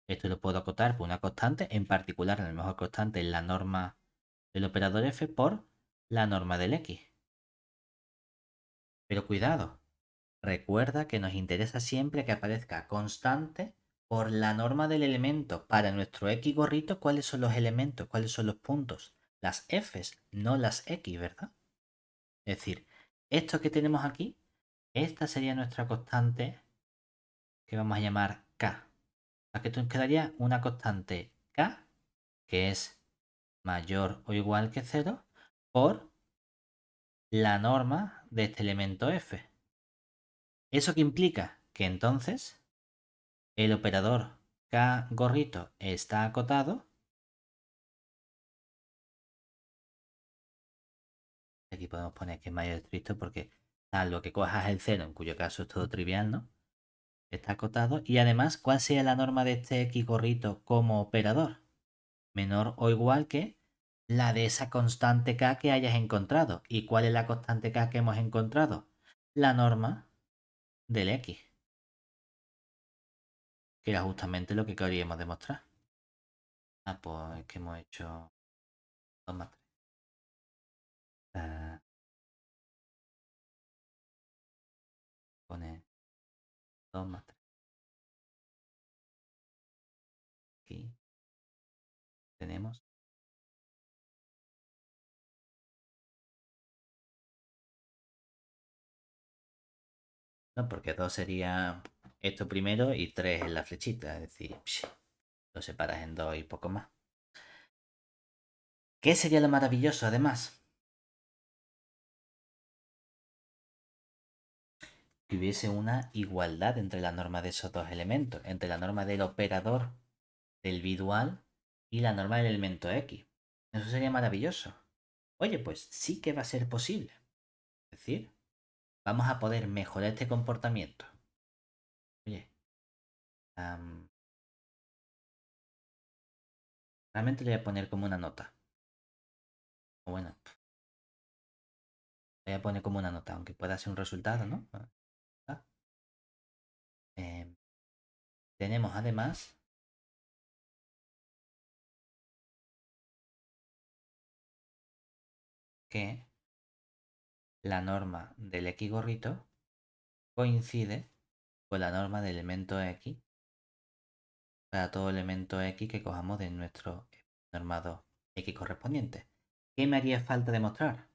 esto lo puedo acotar por una constante, en particular la mejor constante es la norma del operador f por la norma del x. Pero cuidado, recuerda que nos interesa siempre que aparezca constante por la norma del elemento. Para nuestro x gorrito, ¿cuáles son los elementos? ¿Cuáles son los puntos? Las f's, no las x, ¿verdad? Es decir, esto que tenemos aquí, esta sería nuestra constante que vamos a llamar k. Aquí nos quedaría una constante k que es mayor o igual que 0 por la norma de este elemento f. ¿Eso qué implica? Que entonces el operador k gorrito está acotado. Aquí podemos poner que es mayor estricto porque salvo que cojas el 0, en cuyo caso es todo trivial, ¿no? Está acotado. Y además, ¿cuál sería la norma de este x gorrito como operador? Menor o igual que la de esa constante k que hayas encontrado. ¿Y cuál es la constante k que hemos encontrado? La norma del x, que era justamente lo que queríamos demostrar. Ah, pues es que hemos hecho 2 más 3. Pone 2 más 3. Aquí tenemos. No, porque 2 sería esto primero y 3 en la flechita. Es decir, lo separas en 2 y poco más. ¿Qué sería lo maravilloso además? Que hubiese una igualdad entre la norma de esos dos elementos, entre la norma del operador del bidual y la norma del elemento x. Eso sería maravilloso. Oye, pues sí que va a ser posible. Es decir, vamos a poder mejorar este comportamiento. Oye, realmente le voy a poner como una nota. O bueno, le voy a poner como una nota, aunque pueda ser un resultado, ¿no? Ah, tenemos además que la norma del x gorrito coincide con la norma del elemento x para todo elemento x que cojamos de nuestro normado x correspondiente. ¿Qué me haría falta demostrar?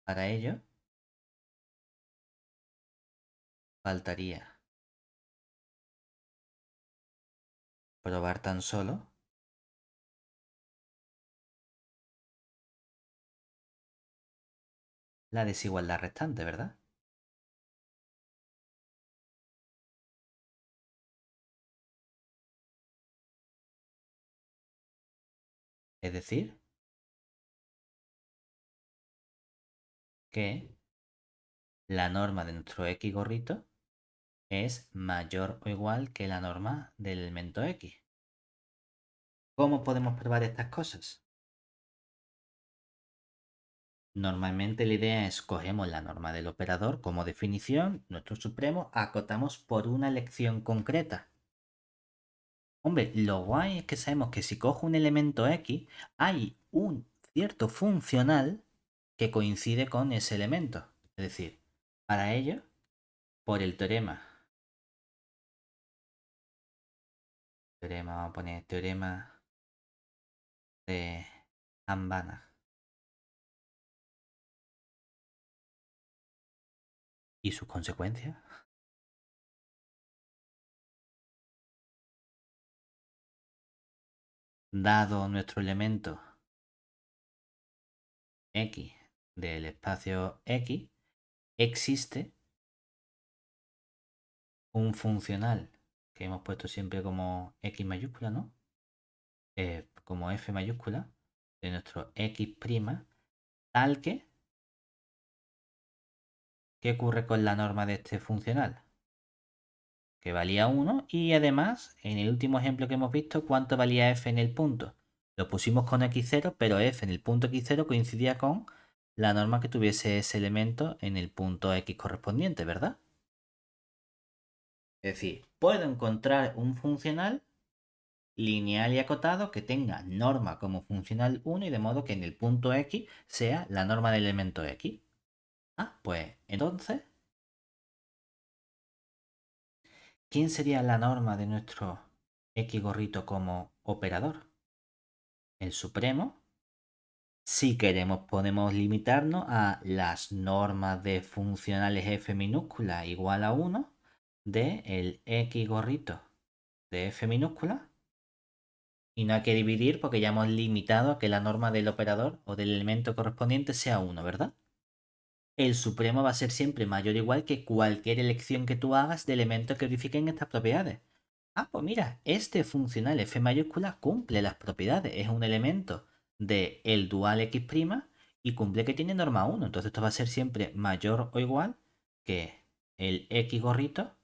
Para ello, faltaría probar tan solo la desigualdad restante, ¿verdad? Es decir, que la norma de nuestro x gorrito es mayor o igual que la norma del elemento x. ¿Cómo podemos probar estas cosas? Normalmente la idea es cogemos la norma del operador como definición, nuestro supremo, acotamos por una elección concreta. Hombre, lo guay es que sabemos que si cojo un elemento x, hay un cierto funcional que coincide con ese elemento. Es decir, para ello, por el vamos a poner teorema de Ambanach y sus consecuencias. Dado nuestro elemento x del espacio x, existe un funcional que hemos puesto siempre como x mayúscula, ¿no? Como f mayúscula de nuestro x', tal que, ¿qué ocurre con la norma de este funcional? Que valía 1 y además, en el último ejemplo que hemos visto, ¿cuánto valía f en el punto? Lo pusimos con x0, pero f en el punto x0 coincidía con la norma que tuviese ese elemento en el punto X correspondiente, ¿verdad? Es decir, puedo encontrar un funcional lineal y acotado que tenga norma como funcional 1 y de modo que en el punto X sea la norma del elemento X. Ah, pues entonces, ¿quién sería la norma de nuestro X gorrito como operador? El supremo. Si queremos, podemos limitarnos a las normas de funcionales f minúscula igual a 1 de el X gorrito de f minúscula. Y no hay que dividir porque ya hemos limitado a que la norma del operador o del elemento correspondiente sea 1, ¿verdad? El supremo va a ser siempre mayor o igual que cualquier elección que tú hagas de elementos que verifiquen estas propiedades. Ah, pues mira, este funcional f mayúscula cumple las propiedades. Es un elemento de el dual x' y cumple que tiene norma 1. Entonces esto va a ser siempre mayor o igual que el x gorrito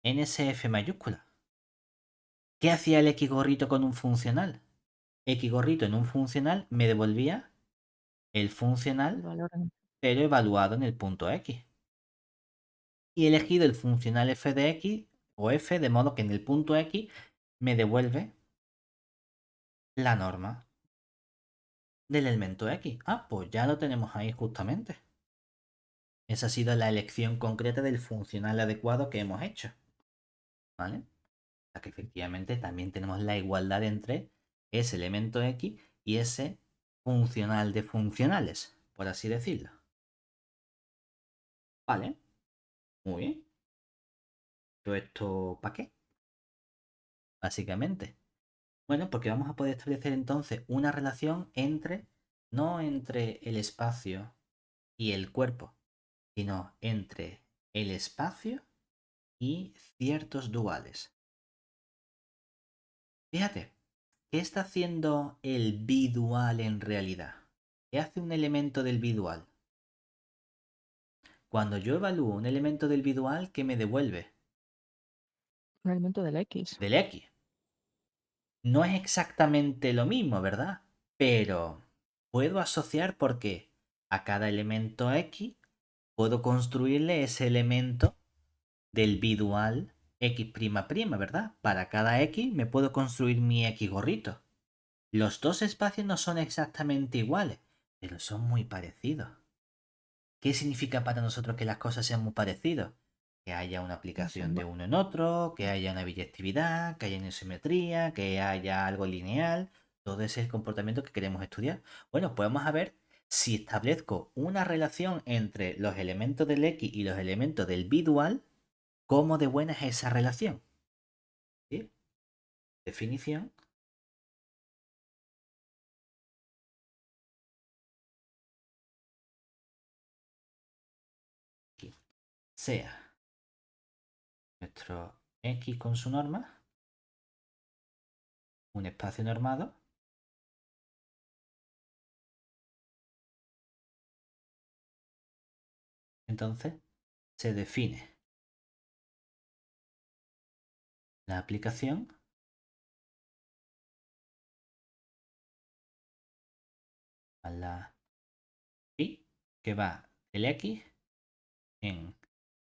en ese f mayúscula. ¿Qué hacía el x gorrito con un funcional? X gorrito en un funcional me devolvía el El funcional, valor pero evaluado en el punto X. Y he elegido el funcional f de x o f de modo que en el punto X me devuelve la norma del elemento X. Ah, pues ya lo tenemos ahí justamente. Esa ha sido la elección concreta del funcional adecuado que hemos hecho. ¿Vale? O sea que efectivamente también tenemos la igualdad entre ese elemento X y ese funcional de funcionales, por así decirlo. Vale, muy bien. ¿Todo esto para qué? Básicamente. Bueno, porque vamos a poder establecer entonces una relación entre, no entre el espacio y el cuerpo, sino entre el espacio y ciertos duales. Fíjate, ¿qué está haciendo el bidual en realidad? ¿Qué hace un elemento del bidual? Cuando yo evalúo un elemento del bidual, ¿qué me devuelve? un elemento del X. Del X. No es exactamente lo mismo, ¿verdad? Pero puedo asociar porque a cada elemento X puedo construirle ese elemento del bidual X'', ¿verdad? Para cada X me puedo construir mi X gorrito. Los dos espacios no son exactamente iguales, pero son muy parecidos. ¿Qué significa para nosotros que las cosas sean muy parecidas? Que haya una aplicación de uno en otro, que haya una biyectividad, que haya una simetría, que haya algo lineal. Todo ese es el comportamiento que queremos estudiar. Bueno, pues vamos a ver si establezco una relación entre los elementos del X y los elementos del bidual, cómo de buena es esa relación. ¿Sí? Definición. Aquí. Sea nuestro X con su norma, un espacio normado. Entonces se define la aplicación a la y que va el X en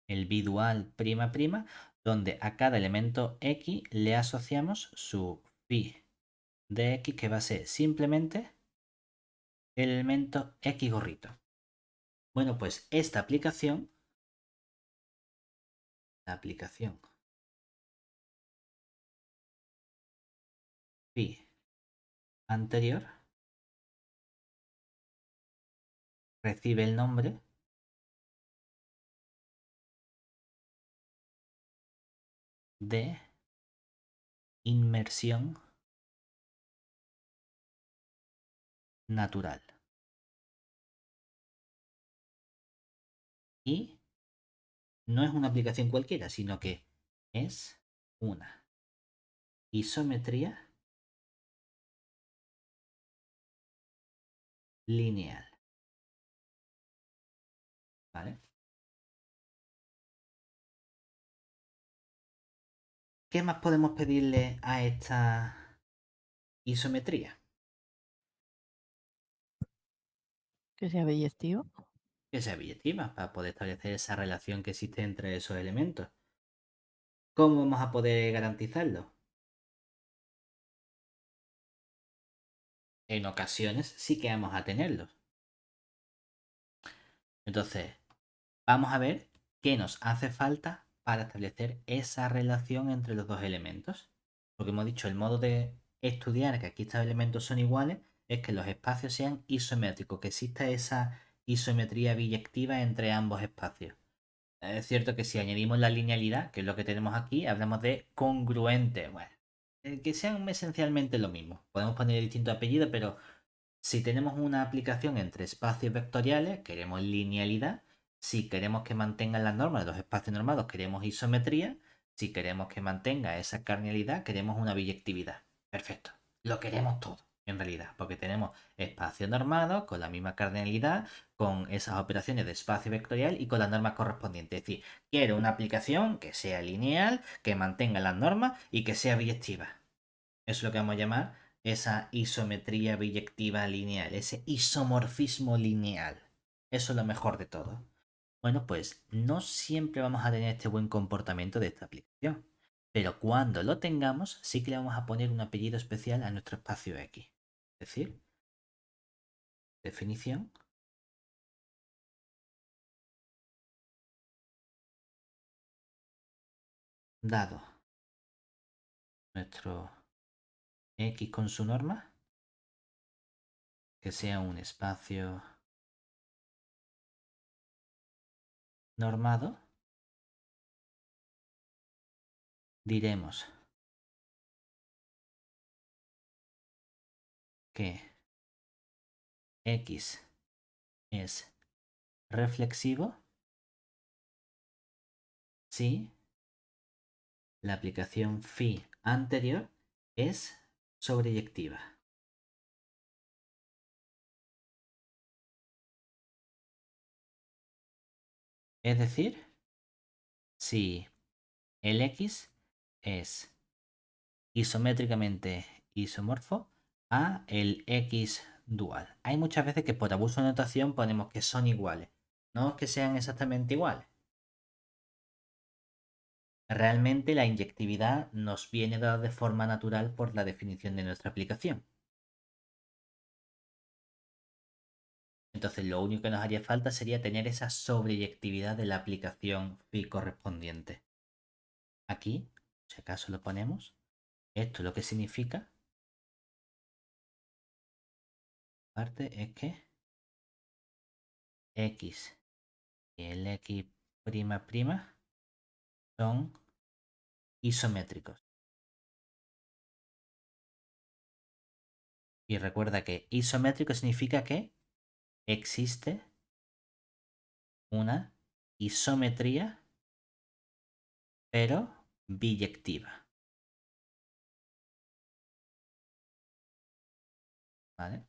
el bidual prima prima, donde a cada elemento X le asociamos su phi de X, que va a ser simplemente el elemento X gorrito. Bueno, pues esta aplicación, la aplicación phi anterior, recibe el nombre de inmersión natural. Y no es una aplicación cualquiera, sino que es una isometría lineal. ¿Vale? ¿Qué más podemos pedirle a esta isometría? Que sea biyectivo. que sea biyectiva para poder establecer esa relación que existe entre esos elementos. ¿Cómo vamos a poder garantizarlo? En ocasiones sí que vamos a tenerlos. Entonces, vamos a ver qué nos hace falta para establecer esa relación entre los dos elementos. Porque hemos dicho, el modo de estudiar que aquí estos elementos son iguales es que los espacios sean isométricos, que exista esa isometría biyectiva entre ambos espacios. Es cierto que si añadimos la linealidad, que es lo que tenemos aquí, hablamos de congruente. Bueno, que sean esencialmente lo mismo. Podemos poner distintos apellidos, pero si tenemos una aplicación entre espacios vectoriales, queremos linealidad. Si queremos que mantengan las normas de los espacios normados, queremos isometría. Si queremos que mantenga esa carnalidad, queremos una biyectividad. Perfecto. Lo queremos todo, en realidad, porque tenemos espacios normados con la misma carnalidad, con esas operaciones de espacio vectorial y con las normas correspondientes. Es decir, quiero una aplicación que sea lineal, que mantenga las normas y que sea biyectiva. Eso es lo que vamos a llamar esa isometría biyectiva lineal, ese isomorfismo lineal. Eso es lo mejor de todo. Bueno, pues no siempre vamos a tener este buen comportamiento de esta aplicación. Pero cuando lo tengamos, sí que le vamos a poner un apellido especial a nuestro espacio X. Es decir, definición, dado nuestro X con su norma, que sea un espacio normado, diremos que X es reflexivo si la aplicación phi anterior es sobreyectiva. Es decir, si el X es isométricamente isomorfo a el X dual. Hay muchas veces que por abuso de notación ponemos que son iguales. No que sean exactamente iguales. Realmente la inyectividad nos viene dada de forma natural por la definición de nuestra aplicación. Entonces lo único que nos haría falta sería tener esa sobreyectividad de la aplicación phi correspondiente. Aquí, si acaso lo ponemos, esto lo que significa, parte es que x y el x prima prima son isométricos. Y recuerda que isométrico significa que existe una isometría, pero biyectiva. ¿Vale?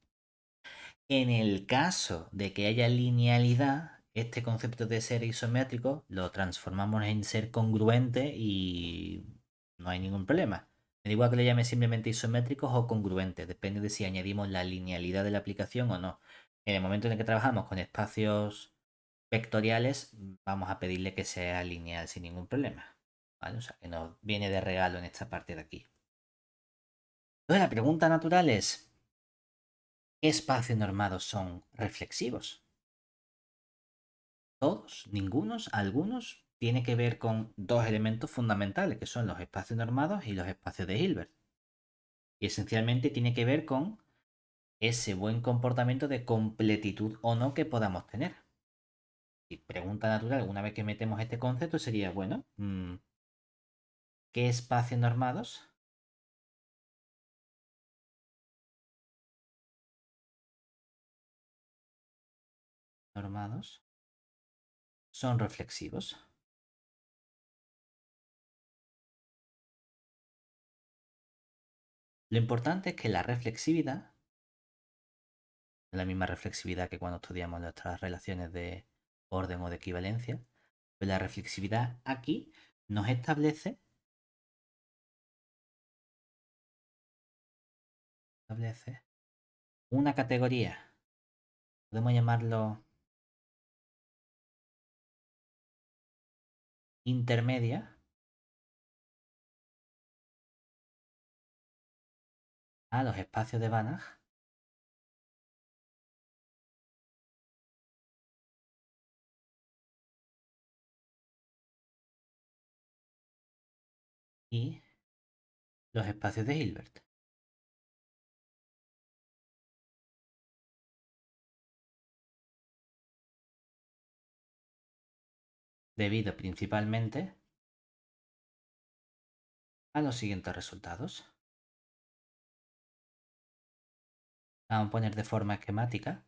En el caso de que haya linealidad, este concepto de ser isométrico lo transformamos en ser congruente y no hay ningún problema. Me da igual que le llame simplemente isométricos o congruentes, depende de si añadimos la linealidad de la aplicación o no. En el momento en el que trabajamos con espacios vectoriales, vamos a pedirle que sea lineal sin ningún problema. ¿Vale? O sea, que nos viene de regalo en esta parte de aquí. Entonces la pregunta natural es, ¿qué espacios normados son reflexivos? Todos, ningunos, algunos, tiene que ver con dos elementos fundamentales, que son los espacios normados y los espacios de Hilbert. Y esencialmente tiene que ver con ese buen comportamiento de completitud o no que podamos tener. Y pregunta natural, una vez que metemos este concepto, sería, bueno, ¿qué espacios normados son reflexivos? Lo importante es que la reflexividad, la misma reflexividad que cuando estudiamos nuestras relaciones de orden o de equivalencia, pues la reflexividad aquí nos establece una categoría Podemos llamarlo intermedia a los espacios de Banach y los espacios de Hilbert. Debido principalmente a los siguientes resultados. Vamos a poner de forma esquemática,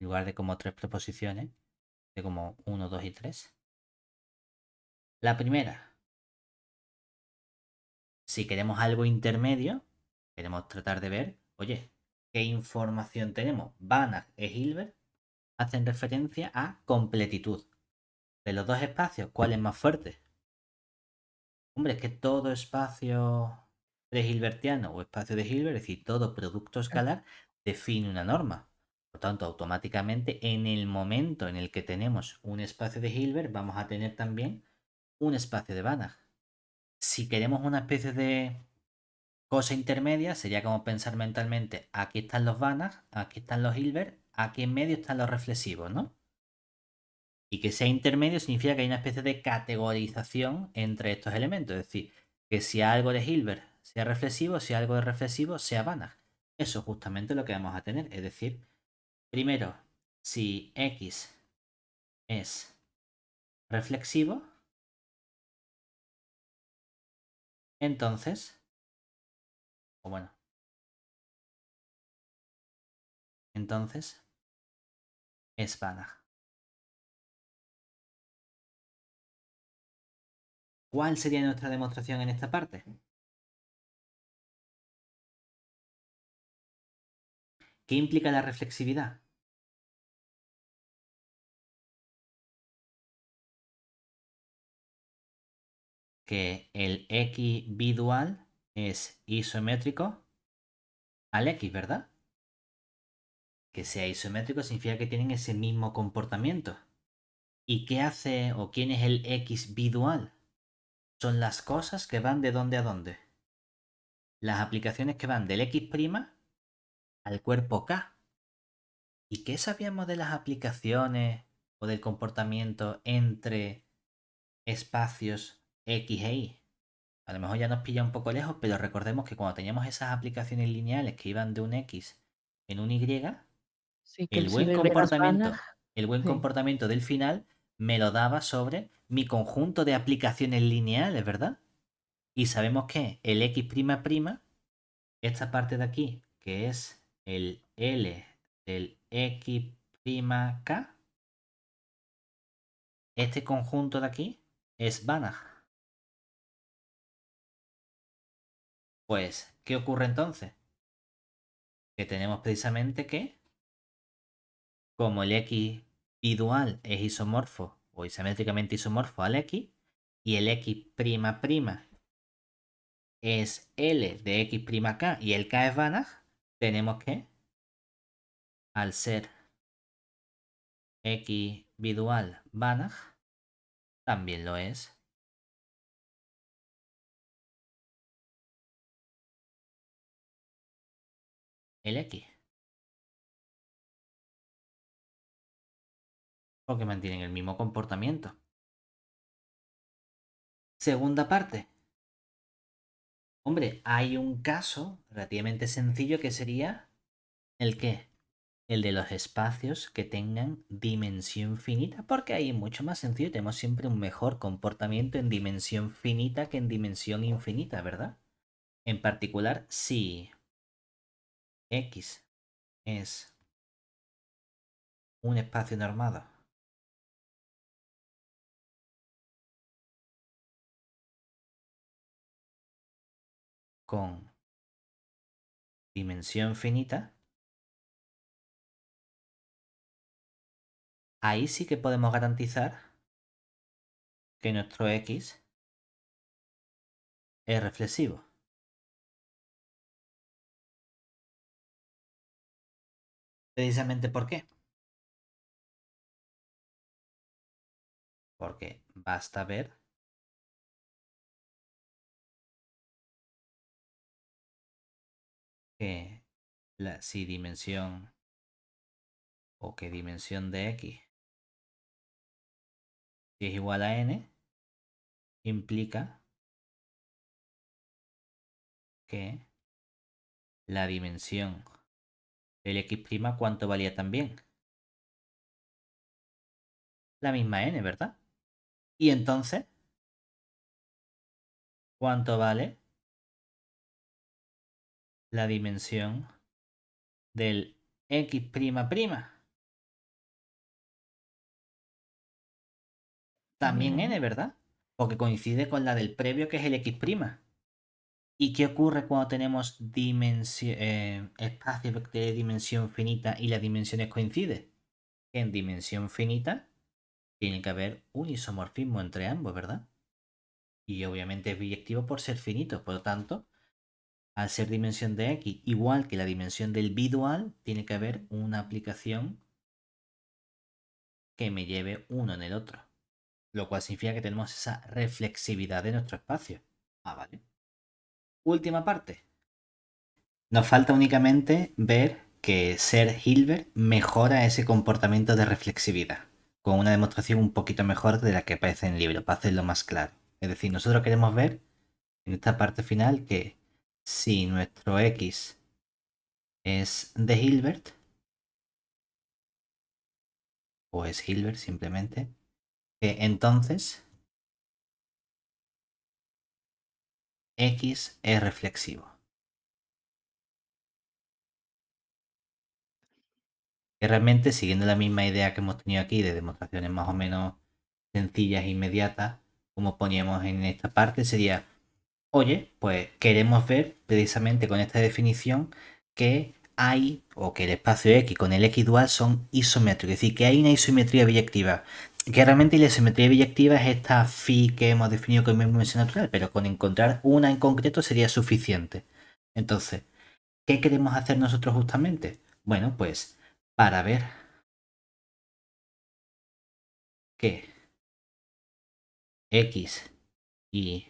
en lugar de como tres proposiciones, de como 1, 2 y 3. La primera, si queremos algo intermedio, queremos tratar de ver, oye, ¿qué información tenemos? Banach e Hilbert hacen referencia a completitud. De los dos espacios, ¿cuál es más fuerte? Hombre, es que todo espacio de Hilbertiano o espacio de Hilbert, es decir, todo producto escalar, define una norma. Por tanto, automáticamente en el momento en el que tenemos un espacio de Hilbert, vamos a tener también un espacio de Banach. Si queremos una especie de cosa intermedia, sería como pensar mentalmente, aquí están los Banach, aquí están los Hilbert, aquí en medio están los reflexivos, ¿no? Y que sea intermedio significa que hay una especie de categorización entre estos elementos. Es decir, que si algo de Hilbert sea reflexivo, si algo de reflexivo sea Banach. Eso es justamente lo que vamos a tener. Es decir, primero, si X es reflexivo, entonces, o bueno, entonces es Banach. ¿Cuál sería nuestra demostración en esta parte? ¿Qué implica la reflexividad? Que el X bidual es isométrico al X, ¿verdad? Que sea isométrico significa que tienen ese mismo comportamiento. ¿Y qué hace o quién es el X bidual? Son las cosas que van de dónde a dónde. Las aplicaciones que van del X' al cuerpo K. ¿Y qué sabíamos de las aplicaciones o del comportamiento entre espacios X e Y? A lo mejor ya nos pilla un poco lejos, pero recordemos que cuando teníamos esas aplicaciones lineales que iban de un X en un Y, Sí, que el el si buen verbenas Banach, comportamiento, el buen sí, comportamiento del final me lo daba sobre mi conjunto de aplicaciones lineales, ¿verdad? Y sabemos que el X', esta parte de aquí, que es el L del X', este conjunto de aquí es Banach. Pues, ¿qué ocurre entonces? Que tenemos precisamente que, como el X bidual es isomorfo o isométricamente isomorfo al X, y el X' es L de X', y el K es Banach, tenemos que, al ser X bidual Banach, también lo es el X, porque mantienen el mismo comportamiento. Segunda parte. Hombre, hay un caso relativamente sencillo que sería el qué? El de los espacios que tengan dimensión finita, porque ahí es mucho más sencillo, tenemos siempre un mejor comportamiento en dimensión finita que en dimensión infinita, ¿verdad? En particular, si X es un espacio normado con dimensión finita, ahí sí que podemos garantizar que nuestro X es reflexivo. Precisamente ¿por qué? Porque basta ver que si dimensión o que dimensión de x si es igual a n, implica que la dimensión del x', ¿cuánto valía también? La misma n, ¿verdad? Y entonces, ¿cuánto vale la dimensión del x''? También n, ¿verdad? Porque coincide con la del previo, que es el x'. ¿Y qué ocurre cuando tenemos espacios de dimensión finita y las dimensiones coinciden? En dimensión finita tiene que haber un isomorfismo entre ambos, ¿verdad? Y obviamente es biyectivo por ser finito, por lo tanto, al ser dimensión de x igual que la dimensión del bidual, tiene que haber una aplicación que me lleve uno en el otro. Lo cual significa que tenemos esa reflexividad de nuestro espacio. Ah, vale. Última parte. Nos falta únicamente ver que ser Hilbert mejora ese comportamiento de reflexividad, con una demostración un poquito mejor de la que aparece en el libro, para hacerlo más claro. Es decir, nosotros queremos ver en esta parte final que si nuestro X es de Hilbert, o es Hilbert simplemente, que entonces X es reflexivo. Que realmente, siguiendo la misma idea que hemos tenido aquí de demostraciones más o menos sencillas e inmediatas, como poníamos en esta parte, sería, oye, pues queremos ver precisamente con esta definición que hay, o que el espacio X con el X dual son isométricos, es decir, que hay una isometría biyectiva. Que realmente la isometría biyectiva es esta phi que hemos definido como dimensión natural, pero con encontrar una en concreto sería suficiente. Entonces, ¿qué queremos hacer nosotros justamente? Bueno, pues para ver que X y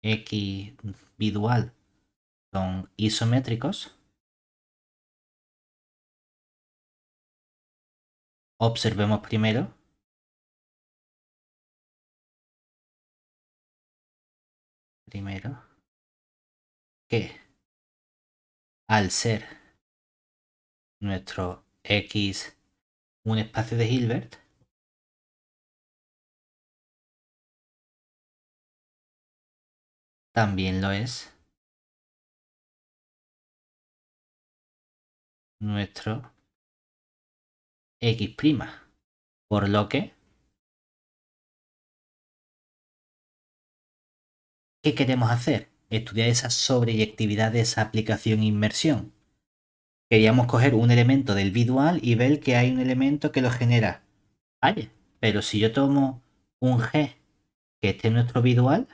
X bidual son isométricos, observemos primero que al ser nuestro X un espacio de Hilbert, también lo es nuestro X'. Por lo que, ¿qué queremos hacer? Estudiar esa sobreyectividad de esa aplicación inmersión. Queríamos coger un elemento del bidual y ver que hay un elemento que lo genera. Vale, pero si yo tomo un G que esté en nuestro bidual,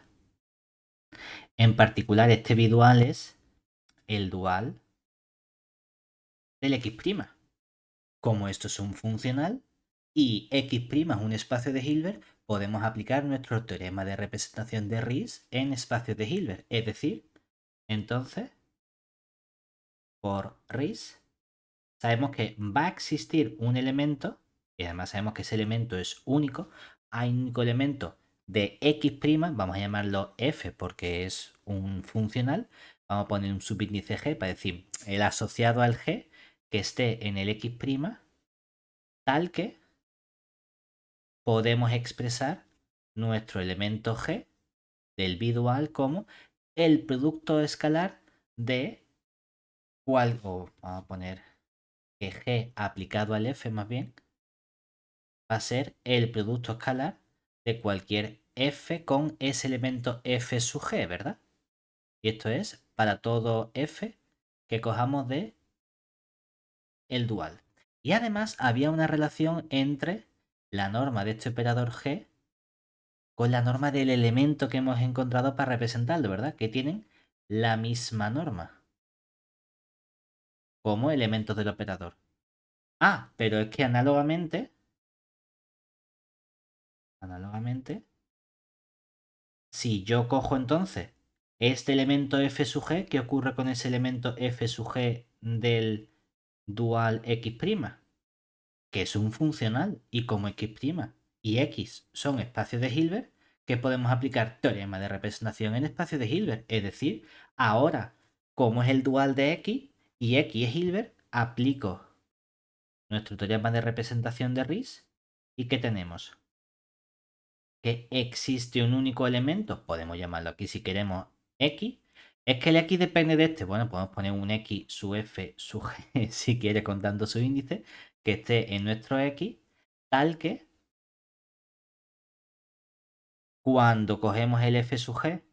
en particular este bidual es el dual del X'. Como esto es un funcional y X' es un espacio de Hilbert, podemos aplicar nuestro teorema de representación de Riesz en espacios de Hilbert. Es decir, entonces, por Riesz, sabemos que va a existir un elemento, y además sabemos que ese elemento es único. Hay un único elemento de X', vamos a llamarlo F porque es un funcional. Vamos a poner un subíndice G para decir el asociado al G que esté en el X', tal que podemos expresar nuestro elemento G del bidual como el producto escalar de cual, o vamos a poner que G aplicado al F más bien, va a ser el producto escalar de cualquier F con ese elemento F sub G, ¿verdad? Y esto es para todo F que cojamos de el dual. Y además había una relación entre la norma de este operador G con la norma del elemento que hemos encontrado para representarlo, ¿verdad? Que tienen la misma norma como elementos del operador. Ah, pero es que análogamente Análogamente, si yo cojo entonces este elemento f sub g, ¿qué ocurre con ese elemento f sub g del dual x'? Que es un funcional y como x' y x son espacios de Hilbert, que podemos aplicar teorema de representación en espacios de Hilbert. Es decir, ahora, como es el dual de x y x es Hilbert, aplico nuestro teorema de representación de Riesz. ¿Y qué tenemos? Que existe un único elemento, podemos llamarlo aquí si queremos x. Es que el x depende de este. Bueno, podemos poner un x sub f sub g si quiere contando su índice, que esté en nuestro x, tal que cuando cogemos el f sub g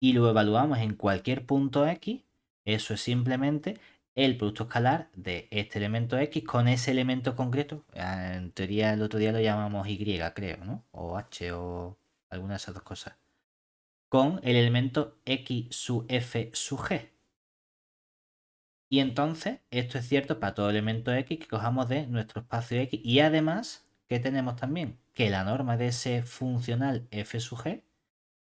y lo evaluamos en cualquier punto x, eso es simplemente el producto escalar de este elemento x con ese elemento concreto. En teoría el otro día lo llamamos y, creo, ¿no? O h o alguna de esas dos cosas. Con el elemento x sub f sub g. Y entonces, esto es cierto para todo elemento x que cojamos de nuestro espacio x. Y además, ¿qué tenemos también? Que la norma de ese funcional f sub g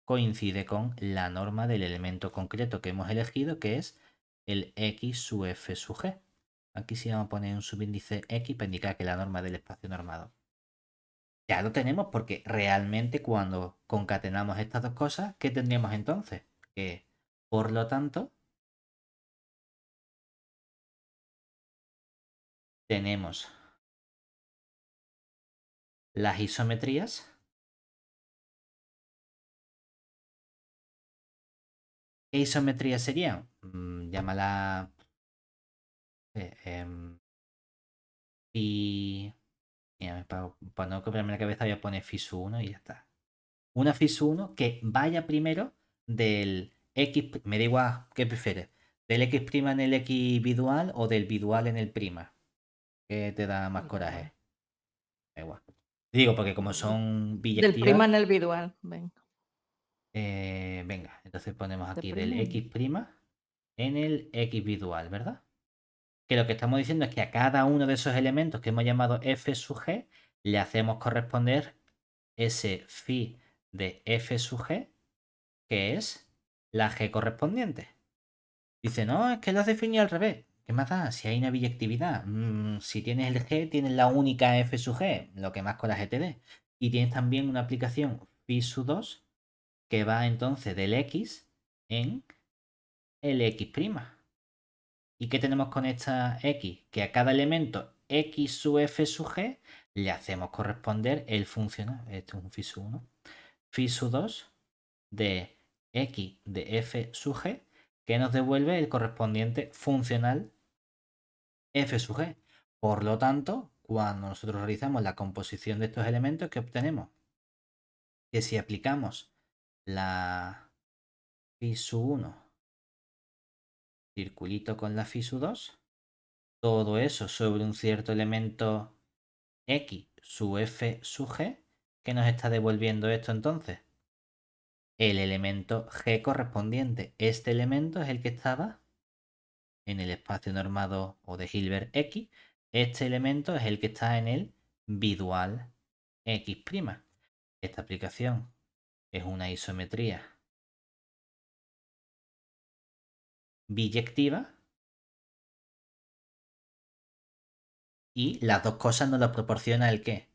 coincide con la norma del elemento concreto que hemos elegido, que es el x sub f sub g. Aquí sí vamos a poner un subíndice x para indicar que la norma del espacio normado. Ya lo tenemos porque realmente cuando concatenamos estas dos cosas, ¿qué tendríamos entonces? Que, por lo tanto, tenemos las isometrías. ¿Qué isometrías serían? Llámala phi. Mira, para no cobrarme la cabeza voy a poner phi sub 1 y ya está. Una phi sub 1 que vaya primero del x, me da igual, ¿qué prefieres? ¿Del x' en el x bidual o del bidual en el prima? ¿Qué te da más coraje? Da igual. Digo, porque como son Del prima biyectivas, en el bidual, venga. venga, entonces ponemos De aquí del prima. x' en el x bidual, ¿verdad? Que lo que estamos diciendo es que a cada uno de esos elementos que hemos llamado f sub g le hacemos corresponder ese phi de f sub g, que es la g correspondiente. Dice, no, es que lo has definido al revés. ¿Qué más da? Si hay una biyectividad. Si tienes el g, tienes la única f sub g, lo que más coraje te dé. Y tienes también una aplicación phi sub 2 que va entonces del x en el x'. ¿Y qué tenemos con esta x? Que a cada elemento x sub f sub g le hacemos corresponder el funcional. Esto es un phi sub 1. Phi sub 2 de x de f sub g que nos devuelve el correspondiente funcional f sub g. Por lo tanto, cuando nosotros realizamos la composición de estos elementos, ¿qué obtenemos? Que si aplicamos la phi sub 1 circulito con la phi sub 2, todo eso sobre un cierto elemento x sub f sub g, que nos está devolviendo esto entonces. El elemento g correspondiente. Este elemento es el que estaba en el espacio normado o de Hilbert x. Este elemento es el que está en el bidual x'. Esta aplicación es una isometría biyectiva y las dos cosas nos las proporciona el qué?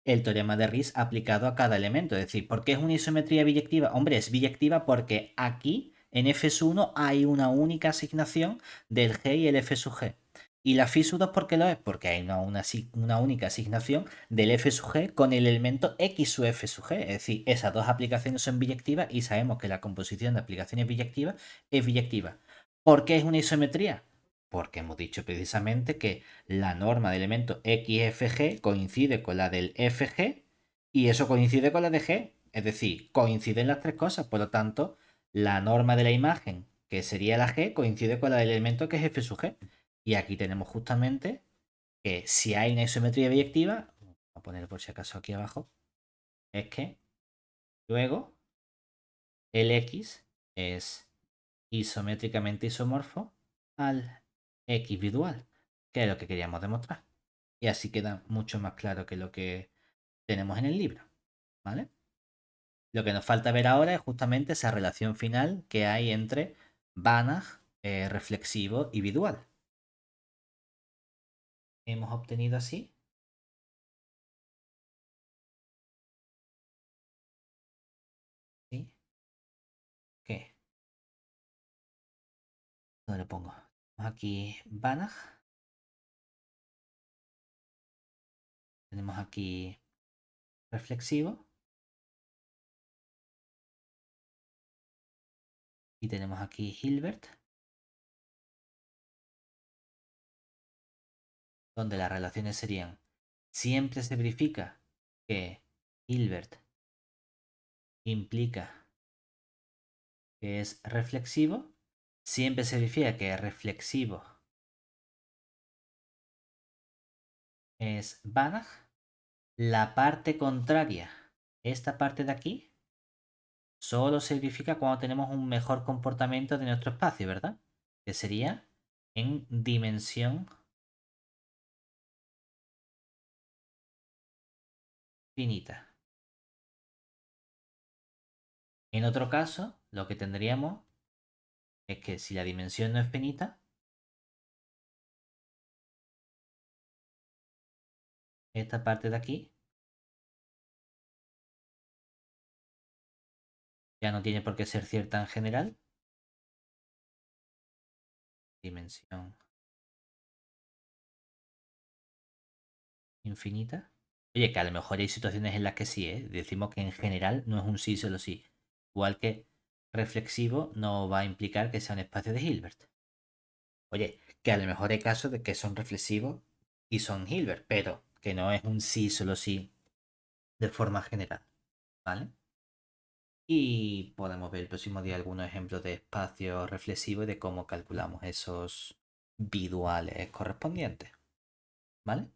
El teorema de Riesz aplicado a cada elemento. Es decir, ¿por qué es una isometría biyectiva? Hombre, es biyectiva porque aquí en f1 hay una única asignación del g y el f sub g. Y la phi sub 2, ¿por qué lo es? Porque hay una única asignación del f sub g con el elemento x sub f sub g. Es decir, esas dos aplicaciones son biyectivas y sabemos que la composición de aplicaciones biyectivas es biyectiva. ¿Por qué es una isometría? Porque hemos dicho precisamente que la norma del elemento XFG coincide con la del FG y eso coincide con la de G. Es decir, coinciden las tres cosas. Por lo tanto, la norma de la imagen, que sería la G, coincide con la del elemento que es F sub G. Y aquí tenemos justamente que si hay una isometría biyectiva, voy a poner por si acaso aquí abajo, es que luego el X es isométricamente isomorfo al X bidual, que es lo que queríamos demostrar. Y así queda mucho más claro que lo que tenemos en el libro. ¿vale? Lo que nos falta ver ahora es justamente esa relación final que hay entre Banach, reflexivo y bidual. Hemos obtenido así. ¿Sí? ¿Qué? ¿Dónde lo pongo? Aquí Banach. Tenemos aquí reflexivo. Y tenemos aquí Hilbert, donde las relaciones serían, siempre se verifica que Hilbert implica que es reflexivo, siempre se verifica que reflexivo es Banach, la parte contraria, esta parte de aquí, solo se verifica cuando tenemos un mejor comportamiento de nuestro espacio, ¿verdad? Que sería en dimensión finita. En otro caso, lo que tendríamos es que si la dimensión no es finita, esta parte de aquí ya no tiene por qué ser cierta en general. Dimensión infinita. Oye, que a lo mejor hay situaciones en las que sí, ¿eh? Decimos que en general no es un sí solo sí. Igual que reflexivo no va a implicar que sea un espacio de Hilbert. Oye, que a lo mejor hay casos de que son reflexivos y son Hilbert, pero que no es un sí solo sí de forma general. ¿Vale? Y podemos ver el próximo día algunos ejemplos de espacio reflexivo y de cómo calculamos esos biduales correspondientes. ¿Vale?